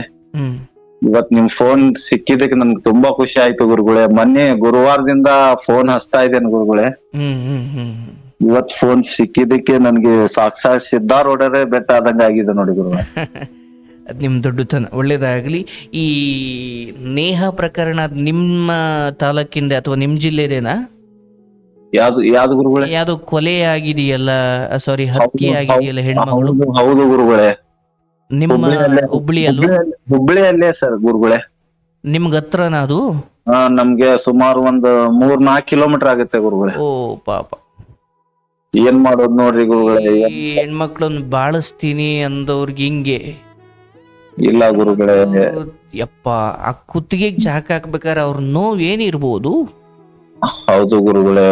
ಇವತ್ ನಿಮ್ ಫೋನ್ ಸಿಕ್ಕಿದಕ್ಕೆ ನನ್ಗೆ ತುಂಬಾ ಖುಷಿ ಆಯ್ತು ಗುರುಗಳೇ. ಮೊನ್ನೆ ಗುರುವಾರದಿಂದ ಫೋನ್ ಹಚ್ತಾ ಇದ್ದೇನೆ ಗುರುಗಳೇ. ಇವತ್ ಫೋನ್ ಸಿಕ್ಕಿದಕ್ಕೆ ನನ್ಗೆ ಸಾಕ್ಷಾತ್ ಸಿದ್ದಾರೂಢರೇ ಬೆಟ್ಟ ಆದಂಗ ಆಗಿದೆ ನೋಡಿ ಗುರುಗಳೇ. ಅದು ನಿಮ್ಮ ದೊಡ್ಡತನ, ಒಳ್ಳೇದಾಗಲಿ. ಈ ನೇಹ ಪ್ರಕರಣ ನಿಮ್ಮ ತಾಲೂಕಿಂದ ಅಥವಾ ನಿಮ್ಮ ಜಿಲ್ಲೆದೇನಾ? ಯಾವ್ದು ಗುರುಗಳೇ? ಯಾವ್ದು ಕೊಲೆ ಆಗಿದೆಯಲ್ಲ, ಸಾರಿ ಹತ್ಯೆ ಆಗಿದೆಯಲ್ಲ ಹೆಣ್ಮಗಳು? ಹೌದು ಗುರುಗಳೇ. ನಿಮ್ಮ ಹುಬ್ಳಿಯಲ್ಲೇ ಸರ್ ಗುರುಗಳೇ. ನಿಮ್ಗೆ ಹತ್ರನಾ ಅದು? ನಮ್ಗೆ ಸುಮಾರು ಒಂದು 3-4 ಕಿಲೋಮೀಟರ್ ಆಗುತ್ತೆ ಗುರುಗಳೇ. ಓ ಪಾಪ, ಏನ್ ಮಾಡೋದು ನೋಡ್ರಿ ಗುರುಗಳೇ. ಈ ಹೆಣ್ಮಕ್ಳನ್ನ ಬಾಳಿಸ್ತೀನಿ ಅಂದವ್ರಿಗೆ ಹಿಂಗೆ. ಇಲ್ಲ ಗುರುಗಳೇ, ಯಪ್ಪ, ಆ ಕುತ್ತಿಗೆಗೆ ಚಾಕ್ ಹಾಕ್ಬೇಕಾದ್ರೆ ಅವ್ರ ನೋವು ಏನಿರ್ಬೋದು? ಹೌದು ಗುರುಗಳೇ.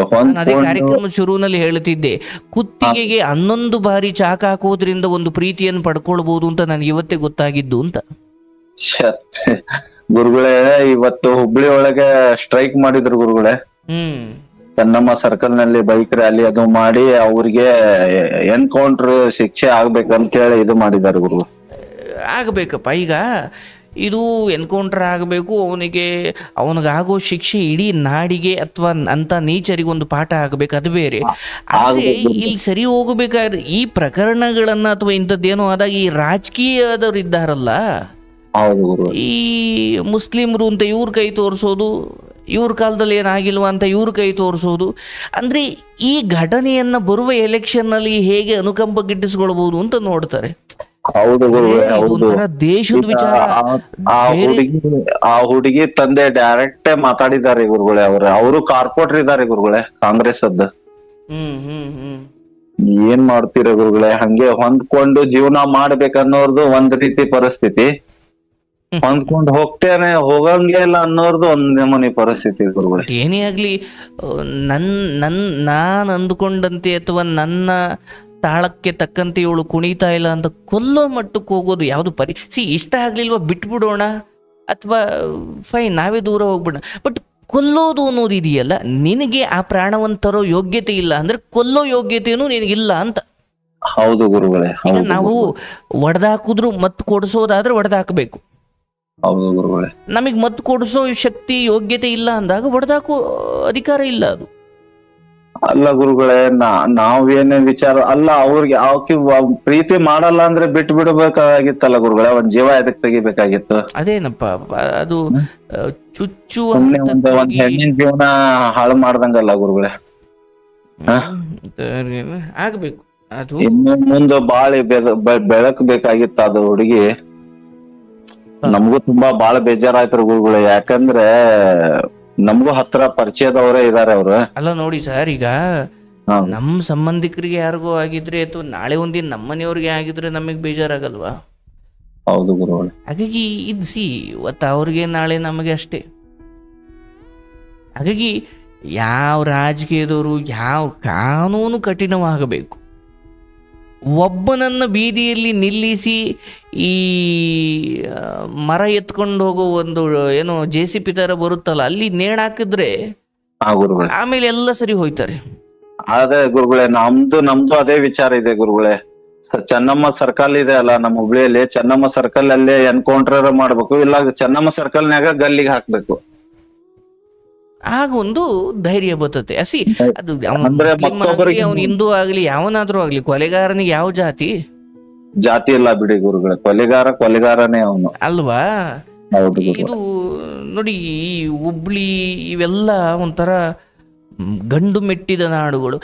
ಅದೇ ಕಾರ್ಯಕ್ರಮ ಶುರುವಿನಲ್ಲಿ ಹೇಳ್ತಿದ್ದೆ, ಕುತ್ತಿಗೆಗೆ 11 ಬಾರಿ ಚಾಕ್ ಹಾಕೋದ್ರಿಂದ ಒಂದು ಪ್ರೀತಿಯನ್ನು ಪಡ್ಕೊಳ್ಬಹುದು ಅಂತ ನನಗೆ ಇವತ್ತೇ ಗೊತ್ತಾಗಿದ್ದು ಅಂತ. ಗುರುಗಳೇ, ಇವತ್ತು ಹುಬ್ಳಿ ಒಳಗೆ ಸ್ಟ್ರೈಕ್ ಮಾಡಿದ್ರು ಗುರುಗಳೇ. ನಮ್ಮ ಸರ್ಕಲ್ ನಲ್ಲಿ ಬೈಕ್ ರ್ಯಾಲಿ ಅದು ಮಾಡಿ ಅವ್ರಿಗೆ ಎನ್ಕೌಂಟರ್ ಶಿಕ್ಷೆ ಆಗ್ಬೇಕಂತ ಹೇಳಿ ಇದು ಮಾಡಿದ್ದಾರೆ ಗುರು. ಆಗಬೇಕಪ್ಪ. ಈಗ ಇದು ಎನ್ಕೌಂಟರ್ ಆಗಬೇಕು, ಅವನಿಗಾಗೋ ಶಿಕ್ಷೆ ಇಡೀ ನಾಡಿಗೆ ಅಥವಾ ಅಂತ ನೀಚರಿಗೆ ಒಂದು ಪಾಠ ಆಗಬೇಕು, ಅದು ಬೇರೆ. ಆದರೆ ಇಲ್ಲಿ ಸರಿ ಹೋಗಬೇಕಾದ್ರೆ ಈ ಪ್ರಕರಣಗಳನ್ನ ಅಥವಾ ಇಂಥದ್ದೇನೋ ಆದಾಗ ಈ ರಾಜಕೀಯದವ್ರು ಇದ್ದಾರಲ್ಲ, ಈ ಮುಸ್ಲಿಮ್ರು ಅಂತ ಇವ್ರ ಕೈ ತೋರಿಸೋದು, ಇವ್ರ ಕಾಲದಲ್ಲಿ ಏನಾಗಿಲ್ವ ಅಂತ ಇವ್ರ ಕೈ ತೋರಿಸೋದು. ಅಂದರೆ ಈ ಘಟನೆಯನ್ನು ಬರುವ ಎಲೆಕ್ಷನ್ನಲ್ಲಿ ಹೇಗೆ ಅನುಕಂಪ ಗಿಟ್ಟಿಸ್ಕೊಳ್ಬೋದು ಅಂತ ನೋಡ್ತಾರೆ. ಹೌದು ಗುರುಗಳೇ, ಹೌದು. ಒಂಥರ ದೇಶದ ವಿಚಾರ. ಆ ಹುಡುಗಿ ತಂದೆ ಡೈರೆಕ್ಟ್ ಮಾತಾಡಿದ್ದಾರೆ ಗುರುಗಳೇ. ಅವರು ಕಾರ್ಪೊರೇಟರ್ ಇದ್ದಾರೆ ಗುರುಗಳೇ, ಕಾಂಗ್ರೆಸ್ ಅದ್ದು. ಏನ್ ಮಾಡ್ತೀರ ಗುರುಗಳೇ, ಹಂಗೆ ಹೊಂದ್ಕೊಂಡು ಜೀವನ ಮಾಡ್ಬೇಕನ್ನೋರ್ದು ಒಂದ್ ರೀತಿ ಪರಿಸ್ಥಿತಿ, ಹೊಂದ್ಕೊಂಡು ಹೋಗಂಗೆ ಇಲ್ಲ ಅನ್ನೋರ್ದು ಒಂದ್ ನಮೂನಿ ಪರಿಸ್ಥಿತಿ ಗುರುಗಳೇ. ಏನೇ ಆಗ್ಲಿ ನಾನ್ ಅಂದ್ಕೊಂಡಂತೆ ಅಥವಾ ನನ್ನ ತಾಳಕ್ಕೆ ತಕ್ಕಂತೆ ಇವಳು ಕುಣಿತಾ ಇಲ್ಲ ಅಂತ ಕೊಲ್ಲೋ ಮಟ್ಟಕ್ಕೆ ಹೋಗೋದು ಯಾವುದು ಇಷ್ಟ ಆಗ್ಲಿಲ್ವಾ ಬಿಟ್ಬಿಡೋಣ, ಅಥವಾ ಫೈನ್ ನಾವೇ ದೂರ ಹೋಗ್ಬಿಡೋಣ. ಬಟ್ ಕೊಲ್ಲೋದು ಅನ್ನೋದು ಇದೆಯಲ್ಲ, ನಿನಗೆ ಆ ಪ್ರಾಣವನ್ನು ತರೋ ಯೋಗ್ಯತೆ ಇಲ್ಲ ಅಂದ್ರೆ ಕೊಲ್ಲೋ ಯೋಗ್ಯತೆನೂ ನಿನಗಿಲ್ಲ ಅಂತ. ಹೌದು ಗುರುಗಳೇ. ಈಗ ನಾವು ಒಡೆದಾಕಿದ್ರು ಮತ್ ಕೊಡಿಸೋದಾದ್ರೆ ಒಡೆದಾಕಬೇಕು. ಹೌದು ಗುರುಗಳೇ. ನಮಗ್ ಮತ್ ಕೊಡಿಸೋ ಶಕ್ತಿ ಯೋಗ್ಯತೆ ಇಲ್ಲ ಅಂದಾಗ ಒಡೆದಾಕೋ ಅಧಿಕಾರ ಇಲ್ಲ. ಅದು ಅಲ್ಲ ಗುರುಗಳೇ, ನಾವೇನೇ ವಿಚಾರ ಅಲ್ಲ, ಅವ್ರಿಗೆ ಅವಕ್ಕೆ ಪ್ರೀತಿ ಮಾಡಲ್ಲ ಅಂದ್ರೆ ಬಿಟ್ಟು ಬಿಡಬೇಕಾಗಿತ್ತಲ್ಲ ಗುರುಗಳೇ, ಒಂದ್ ಜೀವ ಎದಕ್ ತೆಗಿಬೇಕಾಗಿತ್ತು? ಅದೇನಪ್ಪ ಅದು ಚುಚ್ಚು ಒಂದ್ ಹೆಣ್ಣಿನ ಜೀವನ ಹಾಳು ಮಾಡ್ದಂಗಲ್ಲ ಗುರುಗಳೇ. ಆಗ್ಬೇಕು ಅದು. ಇನ್ನು ಮುಂದೆ ಬಾಳಿ ಬೆಳಕ್ ಬೇಕಾಗಿತ್ತು ಅದು ಹುಡುಗಿ. ನಮಗೂ ತುಂಬಾ ಬಾಳ ಬೇಜಾರಾಯ್ತು ಗುರುಗಳೇ, ಯಾಕಂದ್ರೆ ನಮಗೂ ಹತ್ರ ಪರಿಚಯದವರೇ ಇದಾರೆ ಅವ್ರು. ಅಲ್ಲ ನೋಡಿ ಸರ್, ಈಗ ನಮ್ಮ ಸಂಬಂಧಿಕರಿಗೆ ಯಾರಿಗೂ ಆಗಿದ್ರೆ ಅಥವಾ ನಾಳೆ ಒಂದಿನ ನಮ್ಮನೆಯವ್ರಿಗೆ ಆಗಿದ್ರೆ ನಮಗ್ ಬೇಜಾರಾಗಲ್ವಾ? ಹೌದು ಗುರುಗಳೇ. ಹಾಗಾಗಿ ಇವತ್ತು ಅವ್ರಿಗೆ ನಾಳೆ ನಮಗೆ ಅಷ್ಟೇ. ಹಾಗಾಗಿ ಯಾವ ರಾಜಕೀಯದವರು ಯಾವ ಕಾನೂನು ಕಠಿಣವಾಗಬೇಕು. ಒಬ್ಬನನ್ನ ಬೀದಿಯಲ್ಲಿ ನಿಲ್ಲಿಸಿ ಈ ಮರ ಎತ್ಕೊಂಡು ಹೋಗೋ ಒಂದು ಏನೋ JCB ತರ ಬರುತ್ತಲ್ಲ, ಅಲ್ಲಿ ನೇಣಾಕಿದ್ರೆ ಆಮೇಲೆ ಎಲ್ಲ ಸರಿ ಹೋಯ್ತಾರೆ. ಅದೇ ಗುರುಗಳೇ, ನಮ್ದು ಅದೇ ವಿಚಾರ ಇದೆ ಗುರುಗಳೇ. ಚೆನ್ನಮ್ಮ ಸರ್ಕಲ್ ಇದೆ ಅಲ್ಲ ನಮ್ಮ ಹುಬ್ಳಿಯಲ್ಲಿ, ಚೆನ್ನಮ್ಮ ಸರ್ಕಲ್ ಅಲ್ಲೇ ಎನ್ಕೌಂಟರ್ ಮಾಡ್ಬೇಕು, ಇಲ್ಲ ಚೆನ್ನಮ್ಮ ಸರ್ಕಲ್ನಾಗ ಗಲ್ಲಿಗೆ ಹಾಕ್ಬೇಕು. ಆಗ ಒಂದು ಧೈರ್ಯ ಬರ್ತತೆ. ಅದು ಅವನು ಹಿಂದೂ ಆಗ್ಲಿ ಯಾವನಾದ್ರೂ ಆಗ್ಲಿ, ಕೊಲೆಗಾರನಿಗೆ ಯಾವ ಜಾತಿ ಇಲ್ಲ ಬಿಡಿ ಗುರುಗಳೇ, ಕೊಲೆಗಾರನೇ ಅವನು ಅಲ್ವಾ? ಇದು ನೋಡಿ, ಈ ಹುಬ್ಳಿ ಇವೆಲ್ಲ ಒಂಥರ ಗಂಡು ಮೆಟ್ಟಿದ ನಾಡುಗಳು.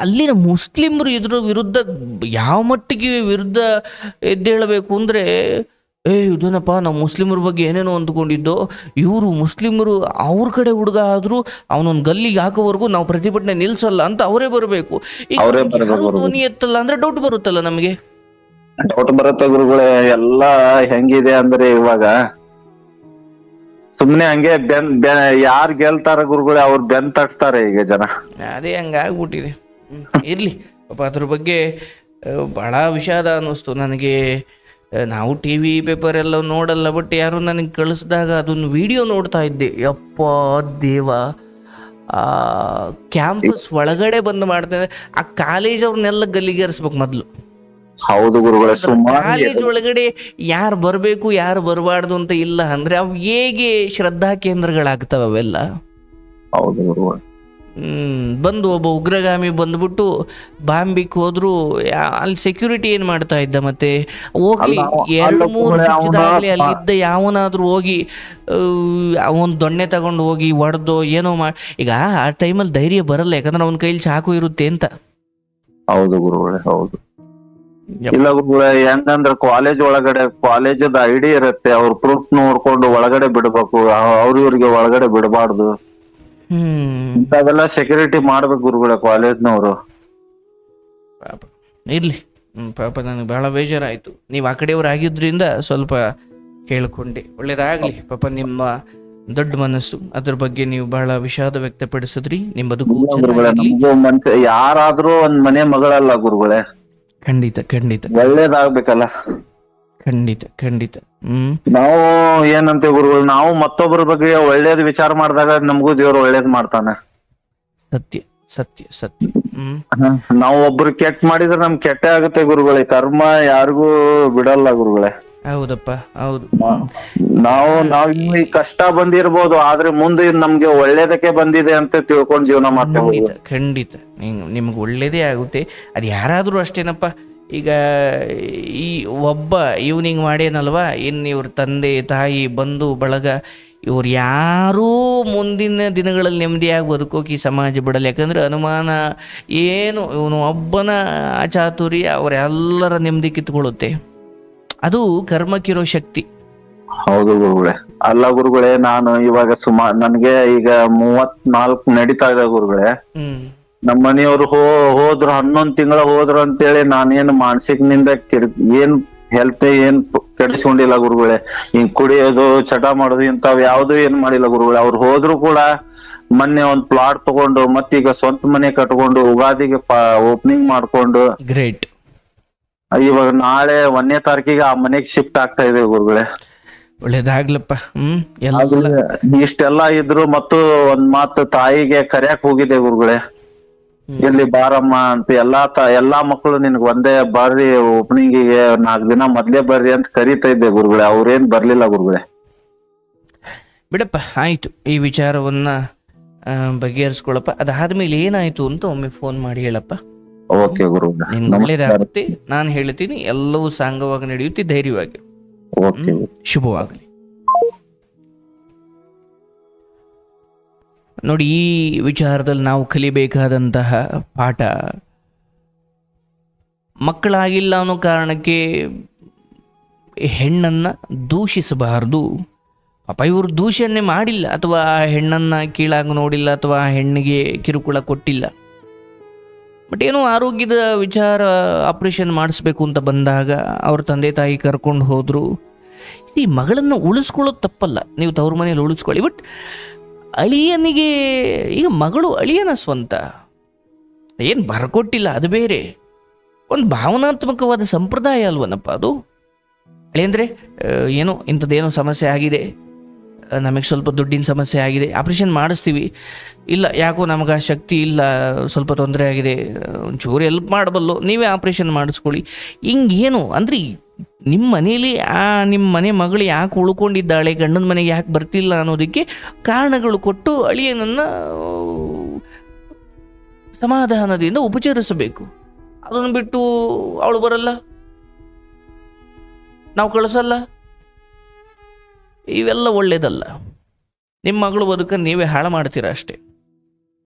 ಅಲ್ಲಿನ ಮುಸ್ಲಿಮರು ಇದ್ರ ವಿರುದ್ಧ ಯಾವ ಮಟ್ಟಿಗೆ ವಿರುದ್ಧ ಎದ್ದೇಳಬೇಕು ಅಂದ್ರೆ, ಇದೇನಪ್ಪ ನಾವು ಮುಸ್ಲಿಮರ ಬಗ್ಗೆ ಏನೇನೋ ಅಂದ್ಕೊಂಡಿದ್ದೋ, ಇವರು ಮುಸ್ಲಿಮರು ಅವ್ರ ಕಡೆ ಹುಡುಗ ಆದ್ರೂ ಅವನೊಂದು ಗಲ್ಲಿಗೆ ಹಾಕೋವರೆಗೂ ನಾವು ಪ್ರತಿಭಟನೆ ನಿಲ್ಸಲ್ಲ ಅಂತ ಅವರೇ ಬರಬೇಕು. ಧ್ವನಿ ಎತ್ತಲ್ಲ ಅಂದ್ರೆ ಡೌಟ್ ಬರುತ್ತಲ್ಲ ನಮಗೆ. ಡೌಟ್ ಬರುತ್ತೆ ಗುರುಗಳೇ. ಎಲ್ಲಾ ಹೆಂಗಿದೆ ಅಂದ್ರೆ ಇವಾಗ ಸುಮ್ನೆ ಹಂಗೆ ಯಾರ್ ಗೆಲ್ತಾರ ಗುರುಗಳೇ ಅವ್ರು ಬೆನ್ ತಟ್ತಾರೆ ಈಗ ಜನ. ಅದೇ ಹಂಗಾಗ್ಬಿಟ್ಟಿದೆ. ಇರ್ಲಿ ಪಾಪ, ಅದ್ರ ಬಗ್ಗೆ ಬಹಳ ವಿಷಾದ ಅನ್ನಿಸ್ತು ನನಗೆ. ನಾವು TV ಪೇಪರ್ ಎಲ್ಲ ನೋಡಲ್ಲ, ಬಟ್ ಯಾರು ನನಗೆ ಕಳಿಸಿದಾಗ ಅದನ್ನು ವಿಡಿಯೋ ನೋಡ್ತಾ ಇದ್ದೆ. ಯಪ್ಪ ದೇವ, ಕ್ಯಾಂಪಸ್ ಒಳಗಡೆ ಬಂದು ಮಾಡ್ತಾರೆ. ಆ ಕಾಲೇಜ್ ಅವ್ರನ್ನೆಲ್ಲ ಗಲ್ಲಿಗೇರಿಸ್ಬೇಕು ಮೊದ್ಲು. ಹೌದು ಗುರುಗಳೇ. ಕಾಲೇಜ್ ಒಳಗಡೆ ಯಾರು ಬರಬೇಕು ಯಾರು ಬರಬಾರ್ದು ಅಂತ ಇಲ್ಲ ಅಂದ್ರೆ ಅವು ಹೇಗೆ ಶ್ರದ್ಧಾ ಕೇಂದ್ರಗಳಾಗ್ತವೆ ಅವೆಲ್ಲ? ಹೌದು ಗುರುಗಳೇ. ಬಂದು ಒಬ್ಬ ಉಗ್ರಗಾಮಿ ಬಂದ್ಬಿಟ್ಟು ಬಾಂಬಿಕ್ ಹೋದ್ರು, ಅಲ್ಲಿ ಸೆಕ್ಯೂರಿಟಿ ಏನ್ ಮಾಡ್ತಾ ಇದ್ದ? ಮತ್ತೆ ಹೋಗ್ಲಿ 2-3 ಚುಚ್ಚಿದಾಗ್ಲಿ ಅಲ್ಲಿದ್ದ ಯಾವನಾದ್ರೂ ಹೋಗಿ ಅವನ್ ದೊಣ್ಣೆ ತಗೊಂಡು ಹೋಗಿ ಹೊಡೆದೋ ಏನೋ ಈಗ ಆ ಟೈಮಲ್ಲಿ ಧೈರ್ಯ ಬರಲ್ಲ, ಯಾಕಂದ್ರೆ ಅವನ ಕೈಲಿ ಚಾಕು ಇರುತ್ತೆ ಅಂತ. ಹೌದು ಗುರುಗಳೇ, ಹೌದು. ಇಲ್ಲ ಗುರುಗಳೇ, ಹೆಂಗಂದ್ರೆ ಕಾಲೇಜದ ID ಇರುತ್ತೆ, ಅವ್ರ ಪ್ರೂಫ್ ನೋಡ್ಕೊಂಡು ಒಳಗಡೆ ಬಿಡ್ಬೇಕು, ಇವ್ರಿಗೆ ಒಳಗಡೆ ಬಿಡಬಾರ್ದು. ಇಂಥವೆಲ್ಲ ಸೆಕ್ಯೂರಿಟಿ ಮಾಡ್ಬೇಕು ಗುರುಗಳೇ ಕಾಲೇಜ್ನವರು. ಇರ್ಲಿ ಪಾಪ, ನನಗೆ ಬಹಳ ಬೇಜಾರಾಯ್ತು. ನೀವು ಆ ಕಡೆಯವ್ರು ಆಗಿದ್ರಿಂದ ಸ್ವಲ್ಪ ಕೇಳ್ಕೊಂಡೆ, ಒಳ್ಳೇದಾಗ್ಲಿ ಪಾಪ. ನಿಮ್ಮ ದೊಡ್ಡ ಮನಸ್ಸು, ಅದ್ರ ಬಗ್ಗೆ ನೀವು ಬಹಳ ವಿಷಾದ ವ್ಯಕ್ತಪಡಿಸಿದ್ರಿ. ನಿಮ್ಮ ಬದುಕು ಯಾರಾದ್ರೂ ಒಂದ್ ಮನೆ ಮಗಳಲ್ಲ ಗುರುಗಳೇ. ಖಂಡಿತ ಒಳ್ಳೇದಾಗ್ಬೇಕಲ್ಲ. ಖಂಡಿತ. ನಾವು ಏನಂತ ಗುರುಗಳು, ನಾವು ಮತ್ತೊಬ್ಬರ ಬಗ್ಗೆ ಒಳ್ಳೇದ್ ವಿಚಾರ ಮಾಡಿದಾಗ ನಮಗೂ ದೇವ್ರು ಒಳ್ಳೇದ್ ಮಾಡ್ತಾನೆ. ಸತ್ಯ. ನಾವು ಒಬ್ರು ಕೆಟ್ಟ ಮಾಡಿದ್ರೆ ನಮ್ ಕೆಟ್ಟ ಆಗುತ್ತೆ ಗುರುಗಳೇ. ಕರ್ಮ ಯಾರಿಗೂ ಬಿಡಲ್ಲ ಗುರುಗಳೇ. ಹೌದಪ್ಪ, ಹೌದು. ನಾವು ಈ ಕಷ್ಟ ಬಂದಿರ್ಬೋದು, ಆದ್ರೆ ಮುಂದೆ ನಮ್ಗೆ ಒಳ್ಳೇದಕ್ಕೆ ಬಂದಿದೆ ಅಂತ ತಿಳ್ಕೊಂಡ್ ಜೀವನ ಮಾಡ್ತೇವೆ. ಖಂಡಿತ ನಿಮ್ಗೆ ಒಳ್ಳೇದೇ ಆಗುತ್ತೆ. ಅದು ಯಾರಾದ್ರೂ ಅಷ್ಟೇನಪ್ಪ. ಈಗ ಈ ಒಬ್ಬ ಈವ್ನಿಂಗ್ ಮಾಡೇನಲ್ವಾ, ಇನ್ನು ಇವ್ರ ತಂದೆ ತಾಯಿ ಬಂಧು ಬಳಗ ಇವ್ರು ಯಾರೂ ಮುಂದಿನ ದಿನಗಳಲ್ಲಿ ನೆಮ್ಮದಿಯಾಗಿ ಬದುಕೋಕೆ ಈ ಸಮಾಜ ಬಿಡಲ್ಲ. ಯಾಕಂದರೆ ಅನುಮಾನ ಏನು ಇವನು ಒಬ್ಬನ ಅಚಾತುರ್ಯ ಅವರೆಲ್ಲರ ನೆಮ್ಮದಿ ಕಿತ್ಕೊಳ್ಳುತ್ತೆ. ಅದು ಕರ್ಮಕ್ಕಿರೋ ಶಕ್ತಿ. ಹೌದು ಗುರುಗಳೇ. ಅಲ್ಲ ಗುರುಗಳೇ, ನಾನು ಇವಾಗ ನನ್ಗೆ ಈಗ 34 ನಡೀತಾ ಇದೆ ಗುರುಗಳೇ. ನಮ್ಮ ಮನೆಯವ್ರು ಹೋದ್ರು 11 ತಿಂಗಳ ಹೋದ್ರು ಅಂತೇಳಿ ನಾನೇನು ಮಾನಸಿಕನಿಂದ ಏನ್ ಹೆಲ್ತ್ ಏನ್ ಕೆಡಿಸ್ಕೊಂಡಿಲ್ಲ ಗುರುಗಳೇ. ಹಿಂಗ್ ಕುಡಿಯೋದು, ಚಟ ಮಾಡೋದು ಇಂಥವ್ ಯಾವ್ದು ಏನ್ ಮಾಡಿಲ್ಲ ಗುರುಗಳೇ. ಅವ್ರು ಹೋದ್ರು ಕೂಡ ಮೊನ್ನೆ ಒಂದ್ ಪ್ಲಾಟ್ ತಗೊಂಡು ಮತ್ತೀಗ ಸ್ವಂತ ಮನೆ ಕಟ್ಕೊಂಡು ಉಗಾದಿಗೆ ಓಪನಿಂಗ್ ಮಾಡ್ಕೊಂಡು ಗ್ರೇಟ್. ಇವಾಗ ನಾಳೆ 1ನೇ ತಾರೀಕಿಗೆ ಆ ಮನೆಗ್ ಶಿಫ್ಟ್ ಆಗ್ತಾ ಇದೆ ಗುರುಗಳೇ. ಒಳ್ಳೇದಾಗ್ಲಪ್ಪ. ಇಷ್ಟೆಲ್ಲಾ ಇದ್ರು ಮತ್ತು ಒಂದ್ ಮಾತು ತಾಯಿಗೆ ಕರ್ಯಾಕ್ ಹೋಗಿದೆ ಗುರುಗಳೇ. ಇಲ್ಲಿ ಬಾರಮ್ಮ ಅಂತ ಎಲ್ಲಾ ಮಕ್ಕಳು ನಿನ್ಗ್ ಒಂದೇ ಬರ್ರಿ ಓಪನಿಂಗಿಗೆ 4 ದಿನ ಮೊದ್ಲೇ ಬರ್ರಿ ಅಂತ ಕರೀತಾ ಇದ್ದೆ ಗುರುಗಳೇ. ಅವ್ರೇನ್ ಬರ್ಲಿಲ್ಲ ಗುರುಗಳೇ. ಬಿಡಪ್ಪ, ಆಯ್ತು. ಈ ವಿಚಾರವನ್ನ ಬಗೆಹರಿಸ್ಕೊಳಪ್ಪ. ಅದಾದ್ಮೇಲೆ ಏನಾಯ್ತು ಅಂತ ಒಮ್ಮೆ ಫೋನ್ ಮಾಡಿ ಹೇಳಪ್ಪ. ಓಕೆ ಗುರುಗಳೇ, ನಿನ್ ಒಳ್ಳೇದಾಗುತ್ತೆ. ನಾನು ಹೇಳ್ತೀನಿ, ಎಲ್ಲವೂ ಸಾಂಗವಾಗಿ ನಡೆಯುತ್ತೆ. ಧೈರ್ಯವಾಗಿ. ಓಕೆ, ಶುಭವಾಗಲಿ. ನೋಡಿ, ಈ ವಿಚಾರದಲ್ಲಿ ನಾವು ಕಲಿಬೇಕಾದಂತಹ ಪಾಠ, ಮಕ್ಕಳಾಗಿಲ್ಲ ಅನ್ನೋ ಕಾರಣಕ್ಕೆ ಹೆಣ್ಣನ್ನು ದೂಷಿಸಬಾರ್ದು. ಪಾಪ ಇವರು ದೂಷಣೆ ಮಾಡಿಲ್ಲ, ಅಥವಾ ಹೆಣ್ಣನ್ನು ಕೀಳಾಗಿ ನೋಡಿಲ್ಲ, ಅಥವಾ ಹೆಣ್ಣಿಗೆ ಕಿರುಕುಳ ಕೊಟ್ಟಿಲ್ಲ. ಬಟ್ ಏನೋ ಆರೋಗ್ಯದ ವಿಚಾರ, ಆಪ್ರೇಷನ್ ಮಾಡಿಸ್ಬೇಕು ಅಂತ ಬಂದಾಗ ಅವ್ರ ತಂದೆ ತಾಯಿ ಕರ್ಕೊಂಡು ಹೋದರು. ಈ ಮಗಳನ್ನು ಉಳಿಸ್ಕೊಳ್ಳೋದು ತಪ್ಪಲ್ಲ, ನೀವು ತವ್ರ ಮನೇಲಿ ಉಳಿಸ್ಕೊಳ್ಳಿ. ಬಟ್ ಅಳಿಯನಿಗೆ, ಈಗ ಮಗಳು ಅಳಿಯನ ಸ್ವಂತ, ಏನು ಬರ್ಕೊಟ್ಟಿಲ್ಲ, ಅದು ಬೇರೆ. ಒಂದು ಭಾವನಾತ್ಮಕವಾದ ಸಂಪ್ರದಾಯ ಅಲ್ವನಪ್ಪ ಅದು. ಅಳಿಯಂದರೆ ಏನೋ ಇಂಥದ್ದೇನೋ ಸಮಸ್ಯೆ ಆಗಿದೆ, ನಮಗೆ ಸ್ವಲ್ಪ ದುಡ್ಡಿನ ಸಮಸ್ಯೆ ಆಗಿದೆ, ಆಪ್ರೇಷನ್ ಮಾಡಿಸ್ತೀವಿ. ಇಲ್ಲ, ಯಾಕೋ ನಮಗೆ ಆ ಶಕ್ತಿ ಇಲ್ಲ, ಸ್ವಲ್ಪ ತೊಂದರೆ ಆಗಿದೆ, ಒಂಚೂರು ಹೆಲ್ಪ್ ಮಾಡಬಲ್ಲು, ನೀವೇ ಆಪ್ರೇಷನ್ ಮಾಡಿಸ್ಕೊಳ್ಳಿ. ಹಿಂಗೇನು ಅಂದರೆ ನಿಮ್ಮ ಮನೇಲಿ ನಿಮ್ಮ ಮನೆ ಮಗಳು ಯಾಕೆ ಉಳ್ಕೊಂಡಿದ್ದಾಳೆ, ಗಂಡನ ಮನೆಗೆ ಯಾಕೆ ಬರ್ತಿಲ್ಲ ಅನ್ನೋದಕ್ಕೆ ಕಾರಣಗಳು ಕೊಟ್ಟು ಅಳಿಯನನ್ನು ಸಮಾಧಾನದಿಂದ ಉಪಚರಿಸಬೇಕು. ಅದನ್ನು ಬಿಟ್ಟು ಅವಳು ಬರಲ್ಲ, ನಾವು ಕಳಿಸಲ್ಲ, ಇವೆಲ್ಲ ಒಳ್ಳೇದಲ್ಲ. ನಿಮ್ಮ ಮಗಳು ಬದುಕನ್ನು ನೀವೇ ಹಾಳು ಮಾಡ್ತೀರ ಅಷ್ಟೇ.